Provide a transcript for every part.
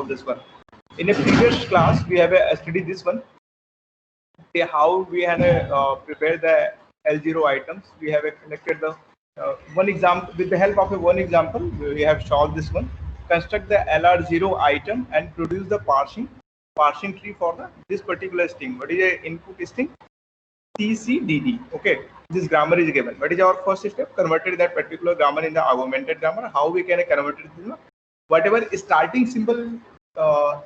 this one. In a previous class, we have studied this one. How we had prepared the L0 items. We have collected the one example with the help of one example. We have solved this one. Construct the LR0 item and produce the parsing tree for this particular string. What is the input string? TCDD. Okay, this grammar is given. What is our first step? Converted that particular grammar in the augmented grammar. How we can convert it? Whatever starting symbol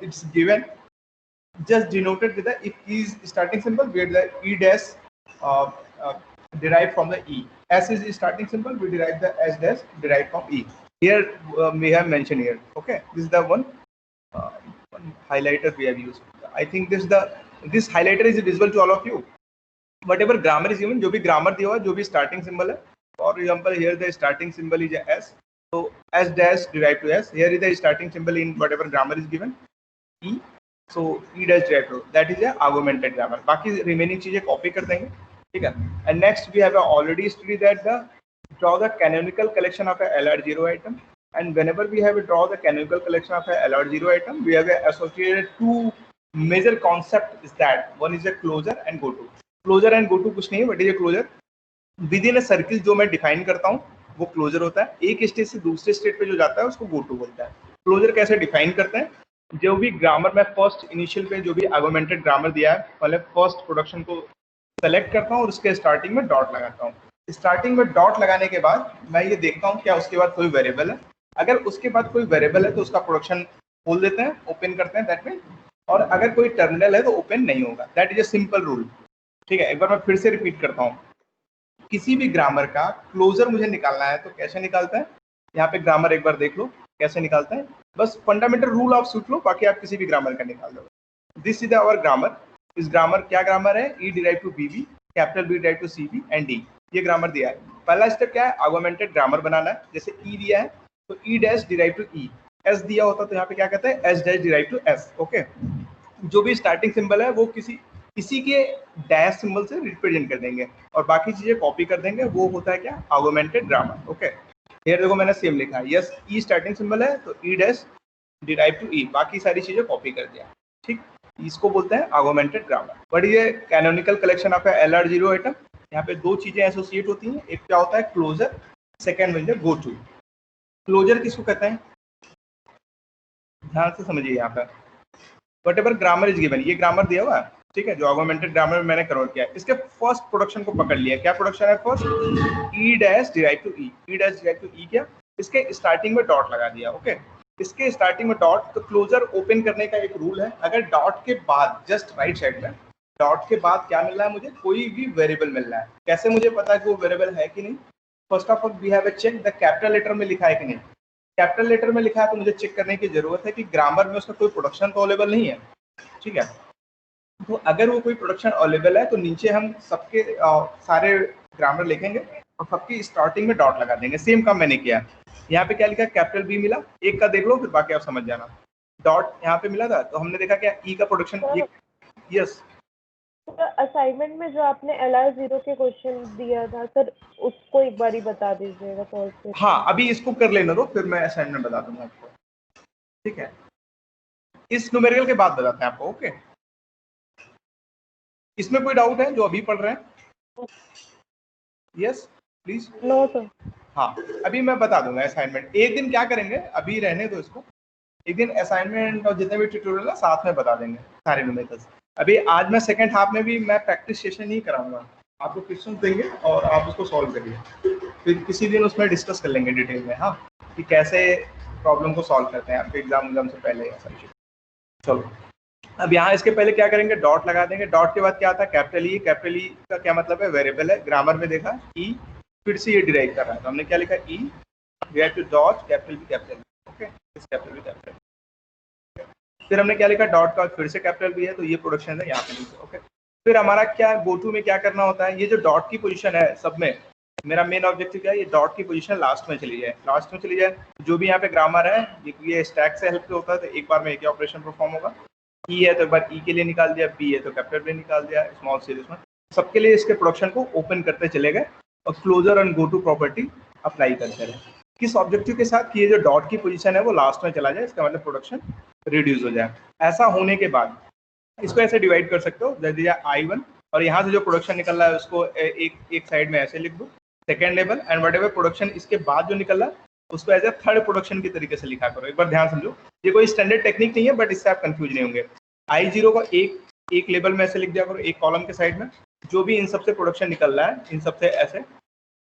it's given, just denoted with the if is starting symbol, where the E dash derived from the E. S is starting symbol, we derive the S dash derived from E. Here we have mentioned here. Okay, this is the one highlighter we have used. I think this highlighter is visible to all of you. Whatever grammar is given, जो भी grammar दिया हुआ, जो भी starting symbol है. For example, here the starting symbol is S. So S dash derived to S. Here is the starting symbol in whatever grammar is given. E. So E dash derived to. That is a augmented grammar. बाकी remaining चीजें copy कर देंगे. ठीक है. And next we have already studied that draw the canonical collection of a LR0 item. And whenever we have draw the canonical collection of a LR0 item, we have associated two major concept is that one is a closure and goto. Closure and go to कुछ नहीं है, but ये closure within a circle जो मैं define करता हूँ वो closure होता है. एक स्टेट से दूसरे स्टेट पे जो जाता है उसको गो टू बोलता है. क्लोजर कैसे डिफाइन करते हैं? जो भी ग्रामर में फर्स्ट इनिशियल पे जो भी आर्गुमेंटेड ग्रामर दिया है, पहले फर्स्ट प्रोडक्शन को सेलेक्ट करता हूँ और उसके स्टार्टिंग में डॉट लगाता हूँ. स्टार्टिंग में डॉट लगाने के बाद मैं ये देखता हूँ क्या उसके बाद कोई वेरिएबल है. अगर उसके बाद कोई वेरिएबल है तो उसका प्रोडक्शन खोल देते हैं, ओपन करते हैं दैट मीन. और अगर कोई टर्मिनल है तो ओपन नहीं होगा. That is a simple rule. ठीक है, एक बार मैं फिर से रिपीट करता हूँ. किसी भी ग्रामर का क्लोजर मुझे निकालना है तो कैसे निकालते हैं? यहाँ पे ग्रामर एक बार देख लो कैसे निकालते हैं. बस फंडामेंटल रूल ऑफ सीख लो, बाकी आप किसी भी ग्रामर का निकाल दो. This is our grammar. इस ग्रामर क्या ग्रामर है? E derive to B B, capital B derive to C B and D. ये ग्रामर दिया है. पहला स्टेप क्या है? आर्गुमेंटेड ग्रामर बनाना है. जैसे ई दिया है तो E dash derive to E. S दिया होता तो यहाँ पे क्या कहते हैं? S dash derive to S. Okay, जो भी स्टार्टिंग सिंबल है वो किसी के डैश सिंबल से रिप्रेजेंट कर देंगे और बाकी चीजें कॉपी कर देंगे. वो होता है क्या? Augmented grammar. ओके, हियर देखो मैंने सेम लिखा है. यस, ई स्टार्टिंग सिंबल है तो ई डैश डिराइव टू ई, बाकी सारी चीजें कॉपी कर दिया. ठीक, इसको बोलते हैं आर्गुमेंटेड ग्रामर. बट ये canonical collection of LR0 item. यहाँ पे दो चीजें एसोसिएट होती हैं. एक क्या होता है? क्लोजर. सेकेंड में गो टू. क्लोजर किसको कहते हैं? ध्यान से समझिए. यहाँ पे what ever grammar is given, ये ग्रामर दिया हुआ है. ठीक है, जो आर्गुमेंटेड ग्रामर में मैंने कन्वर्ट किया है. इसके फर्स्ट प्रोडक्शन को पकड़ लिया. क्या प्रोडक्शन है? First E dash derive to E. E dash derive to E क्या? इसके स्टार्टिंग में डॉट लगा दिया. ओके, इसके स्टार्टिंग में डॉट. तो क्लोजर ओपन करने का एक रूल है. अगर डॉट के बाद जस्ट राइट साइड में डॉट के बाद क्या मिल रहा है मुझे? कोई भी वेरिएबल मिल रहा है. कैसे मुझे पता है कि वो वेरिएबल है कि नहीं? First of all we have a check the capital letter में लिखा है कि नहीं. कैपिटल लेटर में लिखा है तो मुझे चेक करने की जरूरत है कि ग्रामर में उसका कोई प्रोडक्शन तो अवेलेबल नहीं है. ठीक है, तो अगर वो कोई प्रोडक्शन अवेलेबल है तो नीचे हम सबके सारे ग्रामर लिखेंगे और सबकी स्टार्टिंग में डॉट लगा देंगे. सेम काम मैंने किया. यहाँ पे क्या लिखा? कैपिटल बी मिला. एक का देख लो फिर बाकी आप समझ जाना. डॉट यहाँ पे मिला था तो हमने देखा क्या ई का प्रोडक्शन. यस, असाइनमेंट में जो आपने LR0 के क्वेश्चन दिया था सर, उसको एक बार ही बता दीजिएगा. हाँ, अभी इसको कर लेना दो, फिर मैं असाइनमेंट बता दूंगा आपको. ठीक है, इस न्यूमेरिकल के बाद बताते हैं आपको. ओके, इसमें कोई डाउट है जो अभी पढ़ रहे हैं? Yes please. No sir. हाँ, अभी मैं बता दूंगा असाइनमेंट. एक दिन क्या करेंगे, अभी रहने दो इसको. एक दिन असाइनमेंट और जितने भी ट्यूटोरियल है साथ में बता देंगे सारे न्यूमेरिकल्स. अभी आज मैं सेकंड हाफ में भी मैं प्रैक्टिस सेशन ही कराऊंगा. आपको क्वेश्चन देंगे और आप उसको सॉल्व करिए. फिर किसी दिन उसमें डिस्कस कर लेंगे डिटेल में. हाँ, कि कैसे प्रॉब्लम को सॉल्व करते हैं आपके एग्जाम से पहले. चलो, अब यहाँ इसके पहले क्या करेंगे? डॉट लगा देंगे. डॉट के बाद क्या आता है? Capital E. कैपिटल ई का क्या मतलब है? वेरिएबल है. ग्रामर में देखा ई, फिर से ये डिराइव कर रहा है तो हमने क्या लिखा? E derive to dot capital B capital. Okay, इस कैपिटल बी कैपिटल. फिर हमने क्या लिखा? डॉट का फिर से कैपिटल बी है तो ये प्रोडक्शन है यहाँ पे नीचे. ओके, फिर हमारा क्या गो टू में क्या करना होता है? ये जो डॉट की पोजीशन है सब में, मेरा मेन ऑब्जेक्टिव क्या है? ये डॉट की पोजीशन लास्ट में चली जाए. लास्ट में चली जाए. जो भी यहाँ पे ग्रामर है ये स्टैक से हेल्प से होता है तो एक बार में एक ही ऑपरेशन परफॉर्म होगा. ई है तो एक बार ई के लिए निकाल दिया, बी है तो कैपिटल बी निकाल दिया, स्मॉल सीरीज में. सबके लिए इसके प्रोडक्शन को ओपन करते चले गए और closure and go to property apply करते रहे. किस ऑब्जेक्टिव के साथ कि ये जो डॉट की पोजीशन है वो लास्ट में चला जाए. इसका मतलब प्रोडक्शन रिड्यूस हो जाए। ऐसा होने के बाद इसको ऐसे डिवाइड कर सकते हो, जैसे I1 और यहाँ से जो प्रोडक्शन निकल रहा है उसको एक साइड में ऐसे लिख दो second level, and what ever production इसके बाद जो निकल रहा है उसको एज ए थर्ड प्रोडक्शन की तरीके से लिखा करो। एक बार ध्यान समझो, ये कोई स्टैंडर्ड टेक्निक नहीं है, बट इससे आप कंफ्यूज नहीं होंगे। I0 को एक लेवल में ऐसे लिख दिया करो, एक कॉलम के साइड में, जो भी इन सबसे प्रोडक्शन निकल रहा है इन सबसे ऐसे,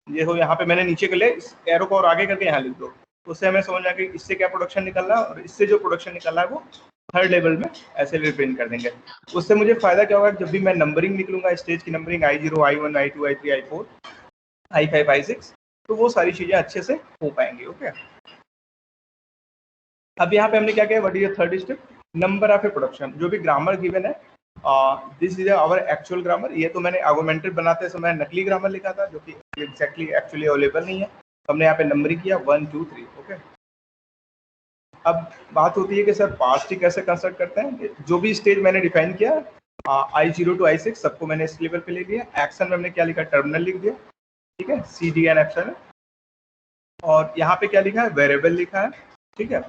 ये हो यहाँ पे मैंने नीचे के लिए इस एरो को और आगे करके यहाँ लिख दो, उससे हमें समझ आ कि इससे क्या प्रोडक्शन निकल रहा है और इससे जो प्रोडक्शन निकल रहा है वो थर्ड लेवल में ऐसे रिप्रेजेंट कर देंगे। उससे मुझे फायदा क्या होगा, जब भी मैं नंबरिंग निकलूंगा, स्टेज की numbering I0, I1, I2, I3, I4, I5, I6, तो वो सारी चीजें अच्छे से हो पाएंगी। ओके, अब यहाँ पे हमने क्या किया, what is third step, number of a production. जो भी ग्रामर गिवन है, this is our actual grammar. ये तो मैंने आर्गुमेंटेड बनाते समय नकली ग्रामर लिखा था, जो कि एग्जैक्टली एक्चुअली अवेलेबल नहीं है। हमने यहाँ पे नंबरिंग किया 1 2 3। ओके, अब बात होती है कि सर पास्ट कैसे कंस्ट्रक्ट करते हैं। जो भी स्टेज मैंने डिफाइन किया, I0 to I6 सबको मैंने इस लेवल पे ले लिया। एक्शन में हमने क्या लिखा, टर्मिनल लिख दिया, ठीक है, CDN एक्शन है। और यहाँ पे क्या लिखा है, वेरिएबल लिखा है, ठीक है,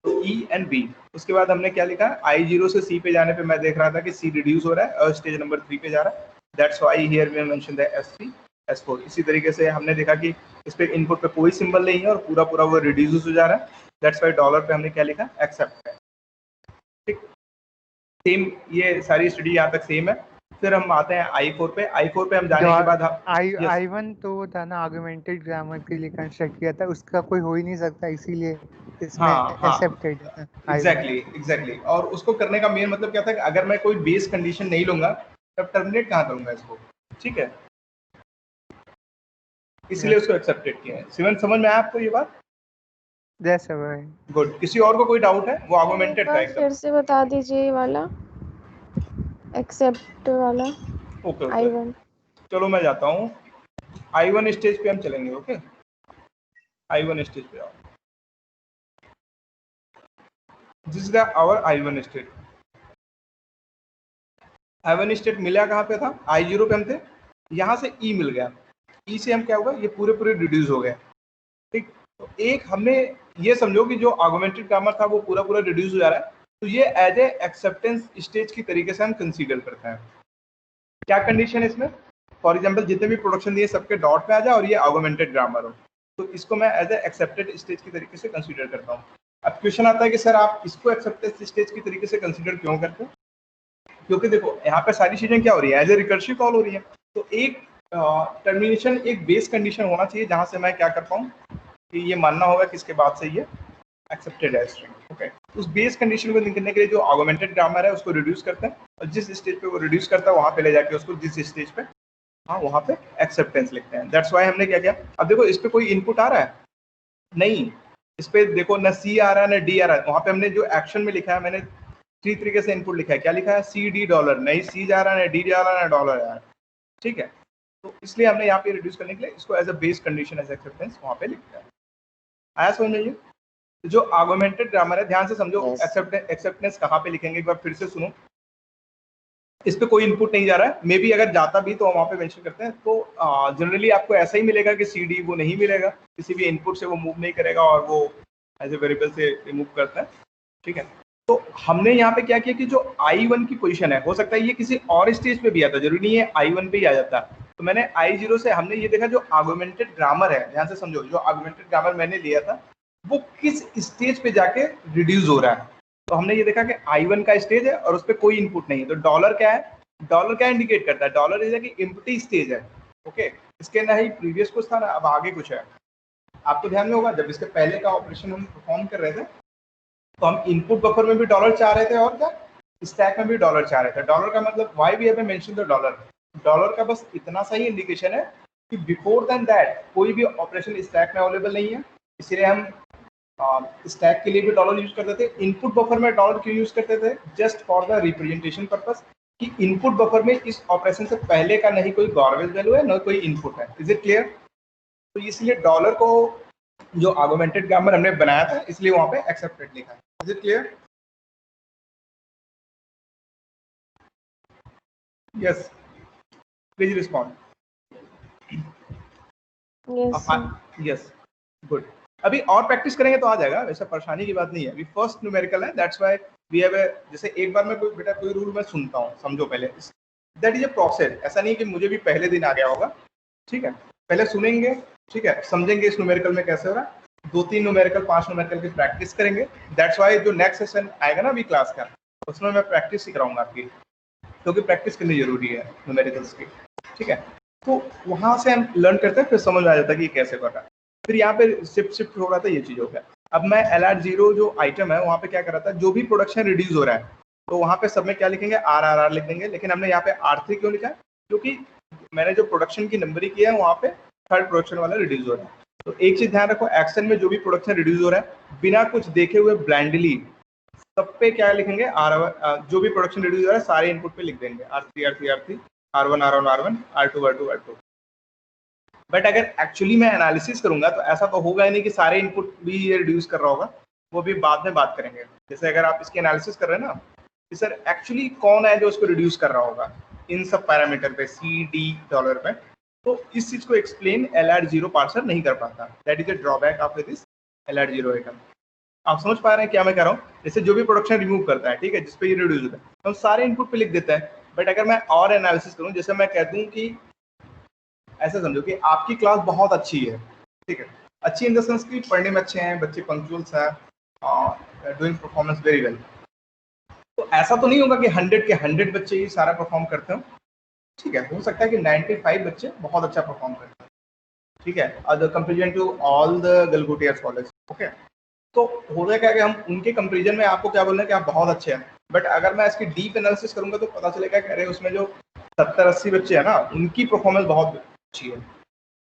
तो E and B। उसके बाद हमने क्या लिखा है, I0 से C पे जाने पे मैं देख रहा था कि C रिड्यूस हो रहा है और स्टेज नंबर 3 पे जा रहा है, that's why here we mention the S3 S4। इसी तरीके से हमने देखा कि इस पे इनपुट पे कोई सिंबल नहीं है और पूरा पूरा वो रिड्यूस हो जा रहा है, दैट्स व्हाई डॉलर पे हमने क्या लिखा, एक्सेप्ट है। ठीक, सेम ये सारी स्टडी यहाँ तक सेम है। फिर हम आते हैं I4 पे। I4 पे हम जाने के बाद I1 तो वो था ना, आर्गुमेंटेड ग्रामर के लिए कंस्ट्रक्ट किया था, उसका कोई हो ही नहीं सकता, इसीलिए इसमें एक्सेप्टेड है। एग्जैक्टली। और उसको करने का मेन मतलब क्या था कि अगर मैं कोई बेस कंडीशन नहीं लूंगा तब टर्मिनेट कहाँ करूंगा इसको, ठीक है, इसलिए उसको एक्सेप्टेड किया है। सिवन समझ में आया आपको ये बात? Yes sir. गुड। किसी और को कोई डाउट है? वो आर्गुमेंटेड था एकदम। फिर से बता दीजिए वाला एक्सेप्ट वाला। ओके I1 चलो मैं जाता हूँ, I1 स्टेज पे हम चलेंगे। ओके, I1 स्टेज पे आओ। This is our I1 state. I1 state मिला कहाँ पे था, I0 पे हम थे, यहाँ से E मिल गया, E से हम क्या होगा, ये पूरे रिड्यूस हो गए। ठीक, तो एक हमने ये समझो कि जो आर्गुमेंटेड ग्रामर था वो पूरा रिड्यूस हो जा रहा है, तो ये एज ए एक्सेप्टेंस स्टेज की तरीके से हम कंसीडर करते हैं। क्या कंडीशन है इसमें, फॉर एग्जांपल जितने भी प्रोडक्शन दिए सबके डॉट पे आ जाए और ये आर्गुमेंटेड ग्रामर हो, तो इसको मैं एज ए एक्सेप्टेड स्टेज की तरीके से कंसीडर करता हूँ। अब क्वेश्चन आता है कि सर आप इसको एक्सेप्टेड स्टेज की तरीके से कंसीडर क्यों करते हैं? क्योंकि देखो यहाँ पे सारी चीजें क्या हो रही है, एज ए रिकर्सिव कॉल हो रही है, तो एक टर्मिनेशन एक बेस कंडीशन होना चाहिए जहां से मैं क्या कर पाऊँ कि ये मानना होगा कि इसके बाद से ये एक्सेप्टेड है स्ट्रिंग। ओके, उस बेस कंडीशन को निकलने के लिए जो आर्गुमेंटेड ग्रामर है उसको रिड्यूस करते हैं, और जिस स्टेज पे वो रिड्यूस करता है वहां पे ले जाके उसको जिस स्टेज पे, हाँ, वहां पे एक्सेप्टेंस लिखते हैं। दैट्स व्हाई हमने क्या किया, अब देखो इस पे कोई इनपुट आ रहा है नहीं, इस पे देखो न C आ रहा है न D आ रहा है। वहां पे हमने जो एक्शन में लिखा है मैंने 3 तरीके से इनपुट लिखा है। क्या लिखा है, CD डॉलर, नहीं C जा रहा है न D जा रहा है न डॉलर आ रहा है, ठीक है, तो इसलिए हमने यहाँ पे रिड्यूस करने के लिए इसको as a base condition as acceptance वहां पे लिखा है। आया समझ में? ये जो आर्गुमेंटेड ग्रामर है, ध्यान से समझो, एक्सेप्टेंस कहाँ पे लिखेंगे एक बार फिर से सुनो। इस पे कोई इनपुट नहीं जा रहा है, मे बी अगर जाता भी तो वहां पे मेंशन करते हैं, तो जनरली आपको ऐसा ही मिलेगा कि CD वो नहीं मिलेगा, किसी भी इनपुट से वो मूव नहीं करेगा और वो एज ए वेरिएबल से रिमूव करता है, ठीक है। तो हमने यहाँ पे क्या किया कि जो I1 की पोजीशन है, हो सकता है ये किसी और स्टेज पे भी आता, जरूरी नहीं है I1 पे ही आ जाता। तो मैंने I0 से हमने ये देखा जो आर्गुमेंटेड ग्रामर है, ध्यान से समझो, जो आर्गुमेंटेड ग्रामर मैंने लिया था वो किस स्टेज पे जाके रिड्यूस हो रहा है। तो हमने ये देखा कि I1 का स्टेज है और उस पर कोई इनपुट नहीं है, तो डॉलर क्या है, डॉलर क्या इंडिकेट करता है, डॉलर इज कि एम्प्टी स्टेज है। ओके, इसके ना ही प्रीवियस कुछ था ना, अब आगे कुछ है। आपको ध्यान में होगा जब इसके पहले का ऑपरेशन हम परफॉर्म कर रहे थे तो हम इनपुट बफर में भी डॉलर चाह रहे थे और क्या स्टैक में भी डॉलर चाह रहे थे। डॉलर का मतलब why we have mention the dollar, dollar का बस इतना सा ही इंडिकेशन है कि बिफोर देन दैट कोई भी ऑपरेशन स्टैक में अवेलेबल नहीं है, इसलिए हम स्टैक के लिए भी डॉलर यूज करते थे। इनपुट बफर में डॉलर क्यों यूज करते थे, just for the representation purpose, कि इनपुट बफर में इस ऑपरेशन से पहले का नहीं कोई गॉर्वेज वैल्यू है, न कोई इनपुट है। Is it clear? तो इसलिए डॉलर को जो आर्गुमेंटेड ग्रामर हमने बनाया था इसलिए वहां पे एक्सेप्टेड लिखा है। Is it clear? Yes, please respond. yes yes, good. अभी और प्रैक्टिस करेंगे तो आ जाएगा, वैसे परेशानी की बात नहीं है। अभी फर्स्ट न्यूमेरिकल है, दैट्स व्हाई वी हैव जैसे एक बार मैं कोई बेटा कोई रूल मैं सुनता हूँ, समझो पहले, दैट इज ए प्रोसेस। ऐसा नहीं कि मुझे भी पहले दिन आ गया होगा, ठीक है। पहले सुनेंगे, ठीक है, समझेंगे इस न्यूमेरिकल में कैसे हो रहा है, 2-3 न्यूमेरिकल 5 न्यूमेरिकल की प्रैक्टिस करेंगे। दैट्स व्हाई जो नेक्स्ट सेशन आएगा ना अभी क्लास का, उसमें मैं प्रैक्टिस ही कराऊंगा आपकी, क्योंकि प्रैक्टिस करनी जरूरी है न्यूमेरिकल्स की, ठीक है। तो वहां से हम लर्न करते हैं, फिर समझ में आ जाता है कि कैसे कर रहा है। फिर यहाँ पे शिफ्ट हो रहा था, ये चीज हो गया। अब मैं LR0 जो आइटम है वहाँ पे क्या कर रहा था, जो भी प्रोडक्शन रिड्यूस हो रहा है तो वहाँ पे सब में क्या लिखेंगे, RRR लिख देंगे। लेकिन हमने यहाँ पे R3 क्यों लिखा है, क्योंकि मैंने जो प्रोडक्शन की नंबरिंग किया है वहाँ पे थर्ड प्रोडक्शन वाला रिड्यूस हो रहा है। तो एक चीज ध्यान रखो, एक्शन में जो भी प्रोडक्शन रिड्यूस हो रहा है बिना कुछ देखे हुए ब्लाइंडली सब पे क्या लिखेंगे, जो भी प्रोडक्शन रिड्यूस हो रहा है सारे इनपुट पे लिख देंगे, R3 R3 R3, R1 R1 R1, R2 R2 R2। But अगर एक्चुअली मैं एनालिसिस करूंगा तो ऐसा तो होगा ही नहीं कि सारे इनपुट भी ये रिड्यूस कर रहा होगा, वो भी बाद में बात करेंगे। जैसे अगर आप इसकी एनालिसिस कर रहे हैं ना कि सर एक्चुअली कौन है जो उसको रिड्यूस कर रहा होगा इन सब पैरामीटर पे, $C, D पे, तो इस चीज को एक्सप्लेन LR0 पार्सर नहीं कर पाता। That is a drawback of this LR0 item. आप समझ पा रहे हैं क्या मैं कह रहा हूँ? जैसे जो भी प्रोडक्शन रिमूव करता है, ठीक है, जिसपे ये रिड्यूस होता है, तो हम सारे इनपुट पे लिख देता है। बट अगर मैं और एनालिसिस करूँ, जैसे मैं कह दूं कि ऐसा समझो कि आपकी क्लास बहुत अच्छी है, ठीक है, अच्छी इन द सेंस कि पढ़ने में अच्छे हैं बच्चे, पंक्चुअल्स हैं, डूइंग परफॉर्मेंस वेरी वेल। तो ऐसा तो नहीं होगा कि 100 के 100 बच्चे ही सारा परफॉर्म करते हो, ठीक है, हो सकता है कि 95 बच्चे बहुत अच्छा परफॉर्म करते हैं, ठीक है, other comparison to all the Galgotia college, okay. तो हो जाएगा कि हम उनके कंपेरिजन में आपको क्या बोल रहे हैं कि आप बहुत अच्छे हैं, बट अगर मैं इसकी डीप एनालिसिस करूंगा तो पता चलेगा कि अरे उसमें जो 70-80 बच्चे हैं ना उनकी परफॉर्मेंस बहुत अच्छी है।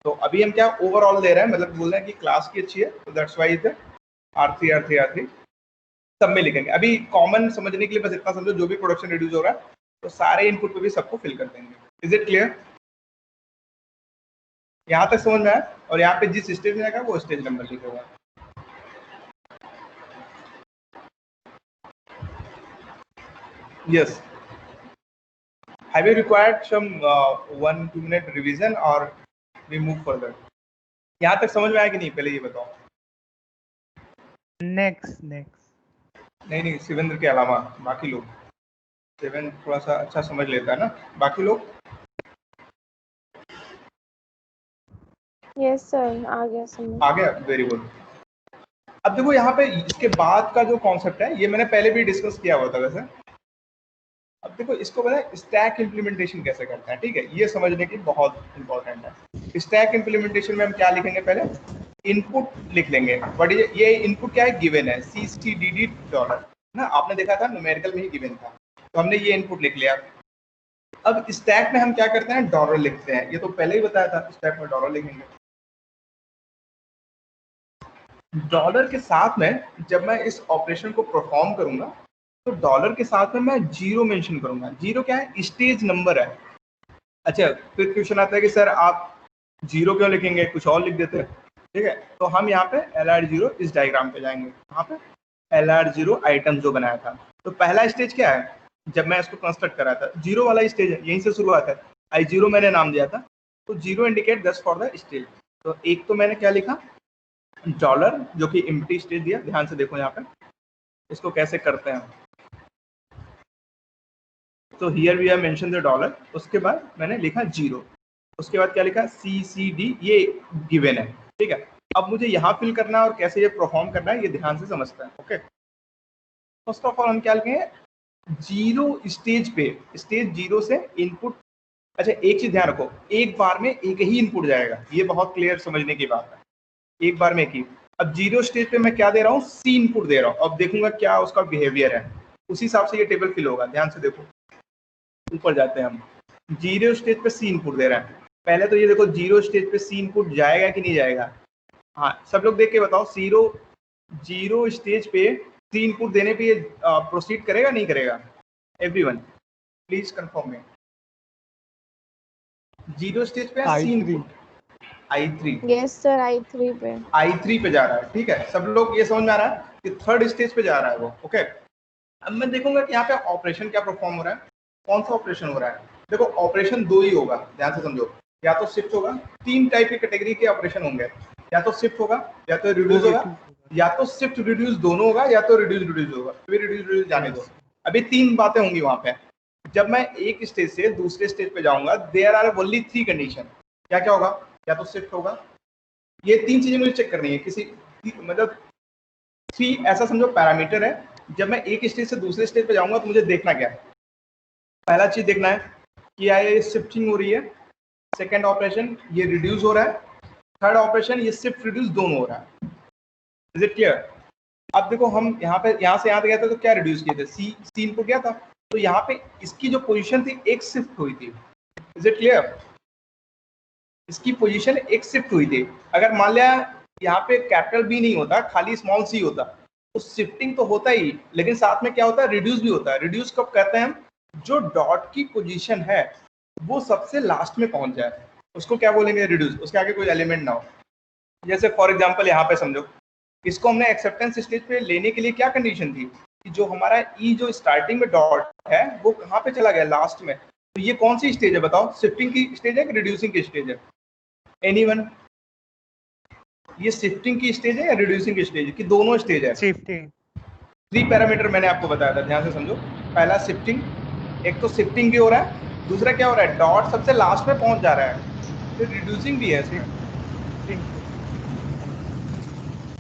तो अभी हम क्या ओवरऑल दे रहे हैं, मतलब बोल रहे हैं कि क्लास की अच्छी है, तो that's why is R3 R3 R3 सब में लिखेंगे। अभी कॉमन समझने के लिए बस इतना समझो, जो भी प्रोडक्शन रिड्यूस हो रहा है तो सारे इनपुट पे भी सबको फिल कर देंगे। Is it clear? यहाँ तक समझ में आया? और यहाँ पे जिस स्टेज में आएगा वो स्टेज नंबर लिखेगा। Yes. Have you required some 1-2 minute revision or we move further? यहाँ तक समझ में आया कि नहीं, पहले ये बताओ। नेक्स्ट नहीं, शिवेंद्र के अलावा बाकी लोग, शिवेंद्र थोड़ा सा अच्छा समझ लेता है ना, बाकी लोग? यस सर, आ गया समझ। आ गया, वेरी गुड। अब देखो यहाँ पे इसके बाद का जो कॉन्सेप्ट है ये मैंने पहले भी डिस्कस किया हुआ था वैसे। अब देखो इसको पता है स्टैक इम्प्लीमेंटेशन कैसे करते हैं, ठीक है, ये समझने की बहुत इंपॉर्टेंट है। स्टैक इम्प्लीमेंटेशन में हम क्या लिखेंगे, पहले इनपुट लिख लेंगे, बट ये इनपुट क्या है, गिवन है, $CSTDD ना, आपने देखा था न्यूमेरिकल में ही गिवन था, तो हमने ये इनपुट लिख लिया। अब स्टैक में हम क्या करते हैं, डॉलर लिखते हैं, ये तो पहले ही बताया था, स्टैक में डॉलर लिखेंगे। डॉलर के साथ में जब मैं इस ऑपरेशन को परफॉर्म करूंगा तो डॉलर के साथ में मैं जीरो मेंशन करूंगा। जीरो क्या है, स्टेज नंबर है। अच्छा, फिर क्वेश्चन आता है कि सर आप जीरो क्यों लिखेंगे, कुछ और लिख देते हैं, ठीक है। तो हम यहाँ पे LR0 इस डायग्राम पे जाएंगे, यहाँ पे LR0 आइटम जो बनाया था। तो पहला स्टेज क्या है, जब मैं इसको कंस्ट्रक्ट करा था, जीरो वाला स्टेज है, यहीं से शुरुआत है। I0 मैंने नाम दिया था, तो zero indicate 10 for the stage. तो एक तो मैंने क्या लिखा, डॉलर, जो कि एम्प्टी स्टेज दिया। ध्यान से देखो यहाँ पे इसको कैसे करते हैं। तो here we have mention the dollar, उसके बाद मैंने लिखा जीरो, उसके बाद क्या लिखा, CCD, ये गिवन है, ठीक है। अब मुझे यहाँ फिल करना है और कैसे ये परफॉर्म करना है ये ध्यान से समझते हैं, ओके। फर्स्ट ऑफ ऑल हम क्या लिखेंगे, जीरो स्टेज पे, स्टेज जीरो से इनपुट। अच्छा, एक चीज ध्यान रखो, एक बार में एक ही इनपुट जाएगा, ये बहुत क्लियर समझने की बात है, एक बार में एक ही। अब जीरो स्टेज पे मैं क्या दे रहा हूँ, C इनपुट दे रहा हूँ। अब देखूंगा क्या उसका बिहेवियर है, उसी हिसाब से ये टेबल फिल होगा। ध्यान से देखो, ऊपर जाते हैं हम, जीरो स्टेज पे C इनपुट दे रहा है। पहले तो ये देखो जीरो स्टेज पे C इनपुट जाएगा कि नहीं जाएगा। हाँ, सब लोग देख के बताओ, जीरो स्टेज पे C इनपुट देने पे ये प्रोसीड करेगा नहीं करेगा? एवरीवन प्लीज कंफर्म में। जीरो स्टेज पे C input I3। Yes sir, I3 पे, I3 पे जा रहा है, ठीक है। सब लोग ये समझ में आ रहा है कि थर्ड स्टेज पे जा रहा है वो, ओके। अब मैं देखूंगा कि यहाँ पे ऑपरेशन क्या परफॉर्म हो रहा है, कौन सा ऑपरेशन हो रहा है। देखो ऑपरेशन दो ही होगा, ध्यान से समझो, या तो शिफ्ट होगा, तीन टाइप की कैटेगरी के ऑपरेशन होंगे। या तो शिफ्ट होगा या तो रिड्यूस होगा, या तो शिफ्ट रिड्यूस दोनों होगा, या तो रिड्यूस होगा। तो रिड्यूस जाने दो। अभी 3 बातें होंगी वहां पे। जब मैं एक स्टेज से दूसरे स्टेज पे जाऊंगा, देयर आर ओनली 3 कंडीशन। क्या क्या होगा? या तो शिफ्ट होगा, ये 3 चीजें मुझे चेक करनी है। किसी मतलब 3 ऐसा समझो पैरामीटर है। जब मैं एक स्टेज से दूसरे स्टेज पे जाऊंगा तो मुझे देखना क्या है? पहला चीज देखना है कि या ये शिफ्टिंग हो रही है, सेकेंड ऑपरेशन ये रिड्यूस हो रहा है, थर्ड ऑपरेशन ये शिफ्ट रिड्यूस दोनों हो रहा है। Is it clear? अब देखो हम यहाँ से यहाँ पे गया था तो क्या रिड्यूस किए थे? सी इनपुट गया था, तो यहाँ पे इसकी जो पोजीशन थी एक शिफ्ट हुई थी। Is it clear? इसकी पोजीशन एक शिफ्ट हुई थी। अगर मान लिया यहाँ पे कैपिटल बी नहीं होता, खाली स्मॉल सी होता, तो शिफ्टिंग तो होता ही, लेकिन साथ में क्या होता है? रिड्यूस भी होता है। रिड्यूस कब कहते हैं हम? जो डॉट की पोजीशन है वो सबसे लास्ट में पहुंच जाए, उसको क्या बोलेंगे? रिड्यूस। उसके आगे कोई एलिमेंट ना हो। जैसे फॉर एग्जांपल यहाँ पे समझो, इसको हमने एक्सेप्टेंस स्टेज पे लेने के लिए क्या कंडीशन थी कि जो हमारा ई जो स्टार्टिंग में डॉट है वो कहाँ पे चला गया? लास्ट में। तो ये कौन सी स्टेज है बताओ? शिफ्टिंग की स्टेज है कि रिड्यूसिंग की स्टेज है? एनीवन? ये शिफ्टिंग की स्टेज है या रिड्यूसिंग की स्टेज है, कि दोनों स्टेज है? शिफ्टिंग। 3 पैरामीटर मैंने आपको बताया था, ध्यान से समझो। पहला शिफ्टिंग, एक तो शिफ्टिंग भी हो रहा है, दूसरा क्या हो रहा है? डॉट सबसे लास्ट में पहुंच जा रहा है, फिर रिड्यूसिंग भी है इसमें।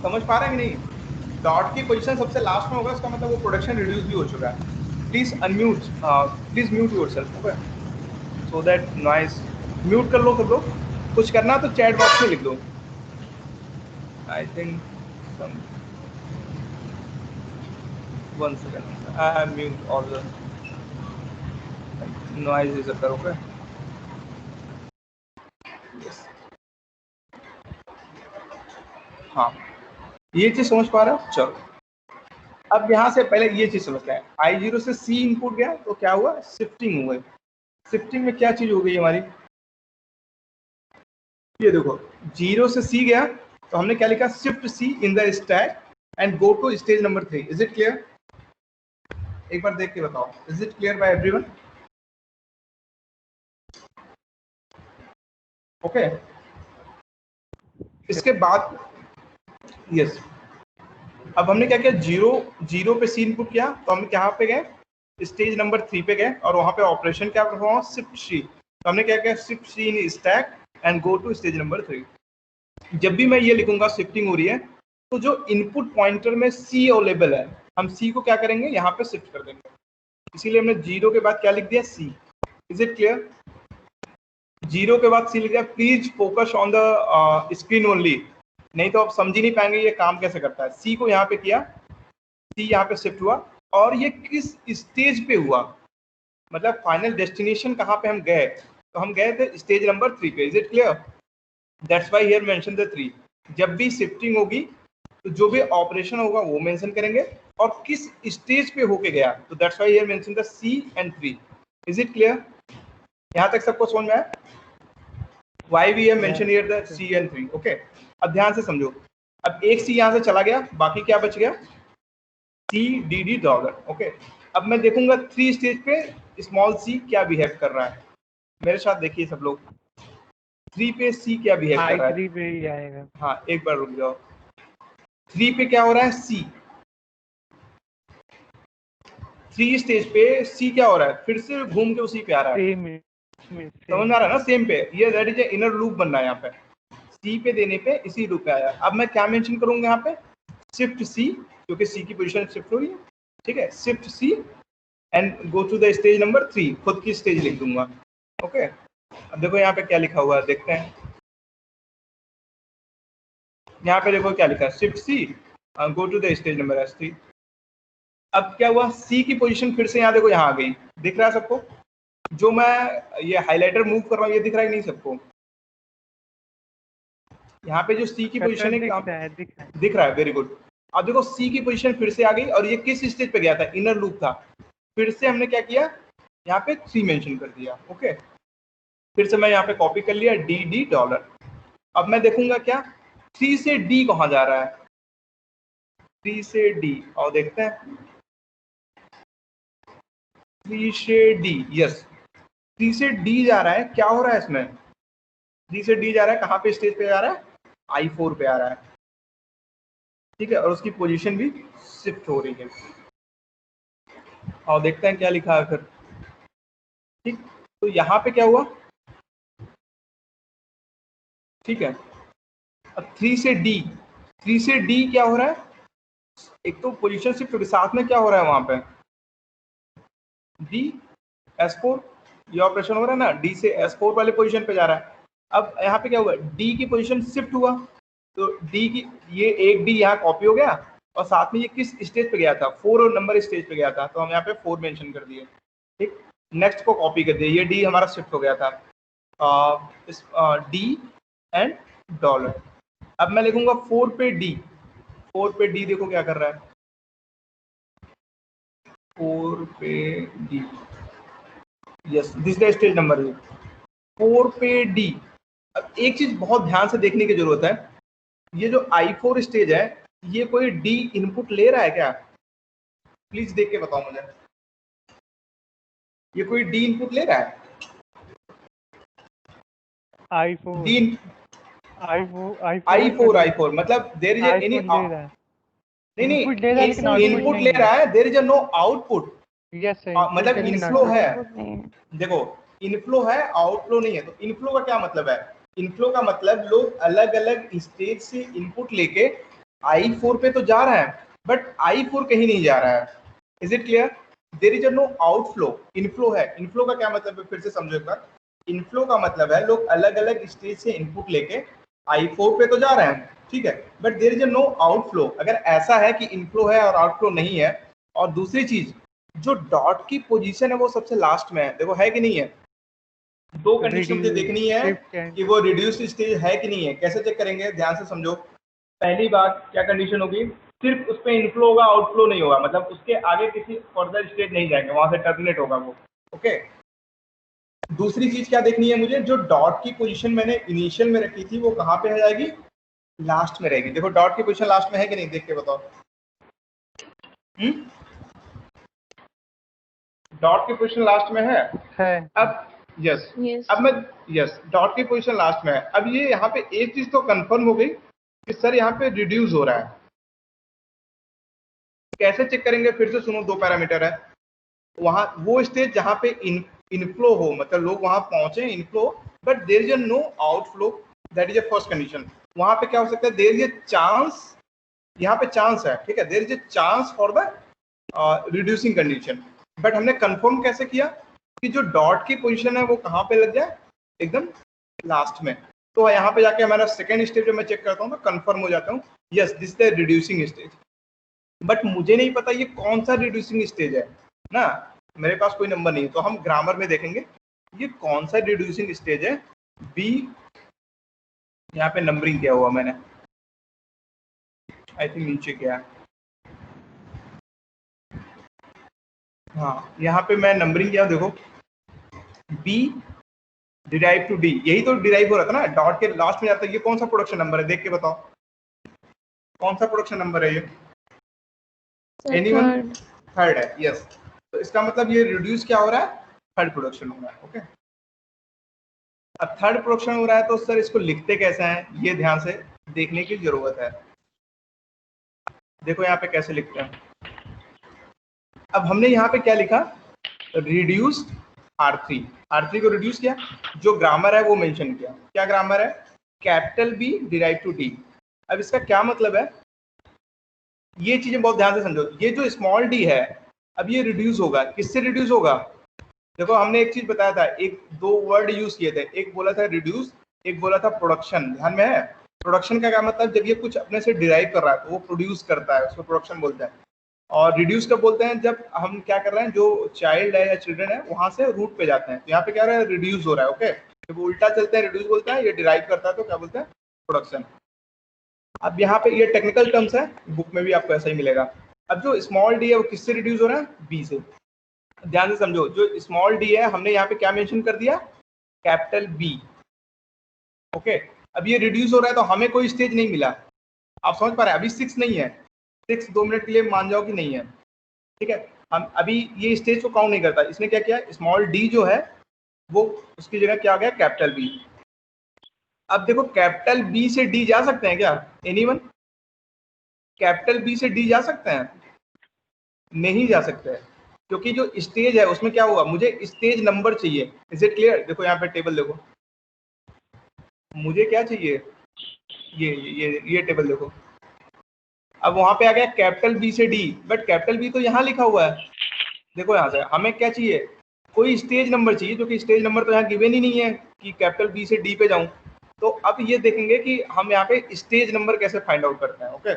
समझ पा रहे हैं कि नहीं? डॉट की पोजीशन सबसे लास्ट में होगा, इसका मतलब वो प्रोडक्शन रिड्यूस भी हो चुका है। Please unmute, please mute yourself, okay, so that noise. Mute कर लो सब लोग। कुछ करना तो चैट बॉक्स में लिख दो। I think one second, I mute all the noise is occur, okay? Yes. हाँ, ये चीज समझ पा रहे हो? चलो अब यहाँ से पहले ये चीज समझते हैं। I0 से C इनपुट गया तो क्या हुआ? शिफ्टिंग हो गई। शिफ्टिंग में क्या चीज हो गई हमारी? ये देखो, 0 से C गया तो हमने क्या लिखा? Shift C in the stack and go to stage number 3। Is it clear? एक बार देख के बताओ, is it clear by everyone? Okay, इसके बाद यस, अब हमने क्या किया? 0 पे सी इनपुट किया तो हम कहाँ पे गए? स्टेज नंबर 3 पे गए, और वहां पे ऑपरेशन क्या परफॉर्म? शिफ्ट सी। तो हमने क्या किया? Shift C in stack and go to stage number 3। जब भी मैं ये लिखूंगा शिफ्टिंग हो रही है, तो जो इनपुट पॉइंटर में सी अवेलेबल है, हम सी को क्या करेंगे? यहाँ पे शिफ्ट कर देंगे। इसीलिए हमने 0 के बाद क्या लिख दिया? सी। Is it clear? 0 के बाद सी लिख दिया। Please focus on the screen only, नहीं तो आप समझ ही नहीं पाएंगे ये काम कैसे करता है। सी को यहाँ पे किया, सी यहाँ पे शिफ्ट हुआ, और ये किस स्टेज पे हुआ, मतलब फाइनल डेस्टिनेशन कहाँ पे हम गए? तो हम गए थे स्टेज नंबर 3 पे। Is it clear? That's why here mention the 3। जब भी शिफ्टिंग होगी तो जो भी ऑपरेशन होगा वो मेंशन करेंगे, और किस स्टेज पे होके गया, तो that's why here mention the C and 3। Is it clear? यहाँ तक सबको समझ में आया? Why we have mentioned here the C and 3? Okay, अब ध्यान से समझो। अब एक C यहाँ से चला गया, बाकी क्या बच गया? C D D dollar. Okay, अब मैं देखूंगा 3 स्टेज पे स्मॉल c क्या बिहेव कर रहा है। मेरे साथ देखिए सब लोग, 3 पे C क्या बिहेव कर रहा है? 3 पे ही आएगा। हाँ, एक बार रुक जाओ। 3 पे क्या हो रहा है? C। 3 स्टेज पे C क्या हो रहा है? फिर से घूम के उसी पे आ रहा है। समझ में आ रहा है ना? सेम पे ये दैट इज इनर लूप बन रहा है। यहाँ पे सी पे देने पे इसी लूप पे आया। अब मैं क्या मेंशन करूंगा यहाँ पे? शिफ्ट सी, क्योंकि सी की पोजीशन शिफ्ट हो रही है। ठीक है, shift C and go to the stage number 3। खुद की स्टेज लिख दूंगा। ओके, अब देखो यहाँ पे क्या लिखा हुआ है, देखते हैं। यहाँ पे देखो क्या लिखा है? Shift C go to the stage number S3। अब क्या हुआ? सी की पोजीशन फिर से यहाँ देखो, यहाँ आ गई। दिख रहा है सबको? जो मैं ये हाइलाइटर मूव कर रहा हूँ, ये दिख रहा है कि नहीं सबको? यहाँ पे जो सी की पोजीशन है, दिख रहा है? Very good. अब देखो सी की पोजीशन फिर से आ गई, और ये किस स्टेज पे गया था? इनर लूप था। फिर से हमने क्या किया? यहाँ पे 3 मेंशन कर दिया। ओके, फिर से मैं यहाँ पे कॉपी कर लिया डी डी डॉलर। अब मैं देखूंगा क्या 3 से डी कहाँ जा रहा है? 3 से डी, और देखते हैं 3 से डी। यस, 3 से डी जा रहा है। क्या हो रहा है इसमें? 3 से डी जा रहा है, कहाँ पे स्टेज पे जा रहा है? I4 पे आ रहा है, ठीक है, और उसकी पोजीशन भी शिफ्ट हो रही है। और देखते हैं क्या लिखा है फिर, ठीक। तो यहाँ पे क्या हुआ, ठीक है। अब 3 से D क्या हो रहा है, एक तो पोजीशन शिफ्ट के साथ में क्या हो रहा है वहां पे, D S4 ये ऑपरेशन हो रहा है ना, D से S4 वाले पोजीशन पे जा रहा है। अब यहाँ पे क्या हुआ, D की पोजीशन शिफ्ट हुआ, तो D की ये एक D यहाँ कॉपी हो गया, और साथ में ये किस स्टेज पे गया था, 4 नंबर स्टेज पे गया था, तो हम यहाँ पे 4 मेंशन कर दिए, ठीक। नेक्स्ट को कॉपी कर दिए, ये D हमारा शिफ्ट हो गया था D एंड डॉलर। अब मैं लिखूंगा 4 पे D देखो क्या कर रहा है, 4 पे D, yes this the stage number 4 पे D। अब एक चीज बहुत ध्यान से देखने की जरूरत है, ये जो I4 स्टेज है, ये कोई D इनपुट ले रहा है क्या, प्लीज देख के बताओ मुझे, ये कोई D इनपुट ले रहा है, I4 मतलब देयर इज एनी, नहीं इनपुट ले रहा है, देयर इज नो आउटपुट, मतलब इनफ्लो है, देखो इनफ्लो है आउटफ्लो नहीं है। तो इनफ्लो का क्या मतलब है, इनफ्लो का मतलब लोग अलग अलग स्टेज से इनपुट लेके I4 पे तो जा रहा है, बट I4 कहीं नहीं जा रहा है। Is it clear, there is no outflow, inflow है। इनफ्लो का क्या मतलब है, फिर से समझो एक बार, इनफ्लो का मतलब है लोग अलग अलग स्टेज से इनपुट लेके I4 पे तो जा रहे हैं, ठीक है, but there is no outflow. अगर ऐसा है कि इनफ्लो है और आउटफ्लो नहीं है, और दूसरी चीज जो डॉट की पोजीशन है वो सबसे लास्ट में है, देखो है कि नहीं है, दो कंडीशन मुझे देखनी है कि वो रिड्यूस्ड स्टेज है कि नहीं है। कैसे चेक करेंगे, ध्यान से समझो। पहली बात क्या कंडीशन होगी, सिर्फ उस पर इनफ्लो होगा आउटफ्लो नहीं होगा, मतलब उसके आगे किसी फर्दर स्टेज नहीं जाएंगे, वहां से टर्मिनेट होगा वो, ओके। दूसरी चीज क्या देखनी है मुझे, जो डॉट की पोजीशन मैंने इनिशियल में रखी थी वो कहाँ पे आ जाएगी, लास्ट में रहेगी। देखो डॉट की पोजीशन लास्ट में है कि नहीं, देख के बताओ। डॉट की पोजीशन लास्ट में है। अब यस अब मैं डॉट की पोजीशन लास्ट में है। अब ये यहाँ पे एक चीज तो कंफर्म हो गई कि सर यहाँ पे रिड्यूस हो रहा है। कैसे चेक करेंगे, फिर से सुनो, दो पैरामीटर है, वहां वो स्टेज जहाँ पे इनफ्लो हो, मतलब लोग वहां पहुंचे inflow, but there is no outflow, that is a first condition. वहां पे क्या हो सकता है, देयर इज अ चांस, यहाँ पे चांस है, ठीक है, there is a chance for the reducing condition. But हमने कंफर्म कैसे किया कि जो डॉट की पोजीशन है वो कहाँ पे लग जाए, एकदम लास्ट में। तो यहाँ पे जाके हमारा सेकेंड स्टेज जो मैं चेक करता हूँ तो कंफर्म हो जाता हूँ, yes this the reducing stage. But मुझे नहीं पता ये कौन सा रिड्यूसिंग स्टेज है ना, मेरे पास कोई नंबर नहीं है, तो हम ग्रामर में देखेंगे ये कौन सा रिड्यूसिंग स्टेज है। बी, यहाँ पे नंबरिंग किया हुआ मैंने, आई थिंक नीचे क्या है, हाँ यहाँ पे मैं नंबरिंग किया, देखो बी डिराइव टू डी, यही तो डिराइव हो रहा था ना, डॉट के लास्ट में जाता है। ये कौन सा प्रोडक्शन नंबर है, देख के बताओ कौन सा प्रोडक्शन नंबर है ये, एनीवन, थर्ड है, यस। तो इसका मतलब ये रिड्यूस क्या हो रहा है, थर्ड प्रोडक्शन हो रहा है, ओके। अब थर्ड प्रोडक्शन हो रहा है तो सर इसको लिखते कैसे हैं, ये ध्यान से देखने की जरूरत है। देखो यहाँ पे कैसे लिखते हैं। अब हमने यहाँ पे क्या लिखा, रिड्यूस्ड R3 को रिड्यूस किया, जो ग्रामर है वो मेंशन किया। क्या ग्रामर है, capital B derive to D. अब इसका क्या मतलब है, ये चीजें बहुत ध्यान से समझो। ये जो स्मॉल डी है, अब ये रिड्यूस होगा, किससे रिड्यूस होगा, देखो हमने एक चीज बताया था, एक दो वर्ड यूज किए थे, एक बोला था रिड्यूस, एक बोला था प्रोडक्शन, ध्यान में है। प्रोडक्शन का क्या मतलब, जब ये कुछ अपने से डिराइव कर रहा है तो वो प्रोड्यूस करता है, उसको प्रोडक्शन बोलते हैं। और रिड्यूस कब बोलते हैं, जब हम क्या कर रहे हैं, जो चाइल्ड है या चिल्ड्रन है वहां से रूट पे जाते हैं, तो यहाँ पे क्या हो रहा है, रिड्यूस हो रहा है, ओके। जब उल्टा चलते हैं रिड्यूस बोलते हैं, ये डिराइव करता है तो क्या बोलते हैं, प्रोडक्शन। अब यहाँ पे ये टेक्निकल टर्म्स है, बुक में भी आपको ऐसा ही मिलेगा। अब जो स्मॉल डी है वो किससे रिड्यूस हो रहा है, बी से। ध्यान से समझो, जो स्मॉल डी है हमने यहाँ पे क्या मेंशन कर दिया, कैपिटल बी, ओके। अब ये रिड्यूस हो रहा है तो हमें कोई स्टेज नहीं मिला, आप समझ पा रहे हैं, अभी 6 नहीं है, 6 2 मिनट के लिए मान जाओ कि नहीं है, ठीक है। हम अभी ये स्टेज को काउंट नहीं करता, इसने क्या किया, स्मॉल डी जो है वो उसकी जगह क्या आ गया, कैपिटल बी। अब देखो कैपिटल बी से डी जा सकते हैं क्या? एनीवन? कैपिटल बी से डी जा सकते हैं? नहीं जा सकते हैं, क्योंकि जो स्टेज है उसमें क्या हुआ, मुझे स्टेज नंबर चाहिए। Is it clear? देखो यहाँ पे टेबल देखो, मुझे क्या चाहिए, ये टेबल देखो। अब वहां पे आ गया कैपिटल बी से डी, बट कैपिटल बी तो यहाँ लिखा हुआ है। देखो यहाँ से हमें क्या चाहिए, कोई स्टेज नंबर चाहिए, जो कि स्टेज नंबर तो यहाँ गिवन ही नहीं है कि कैपिटल बी से डी पे जाऊं। तो अब ये देखेंगे कि हम यहाँ पे स्टेज नंबर कैसे फाइंड आउट करते हैं। ओके,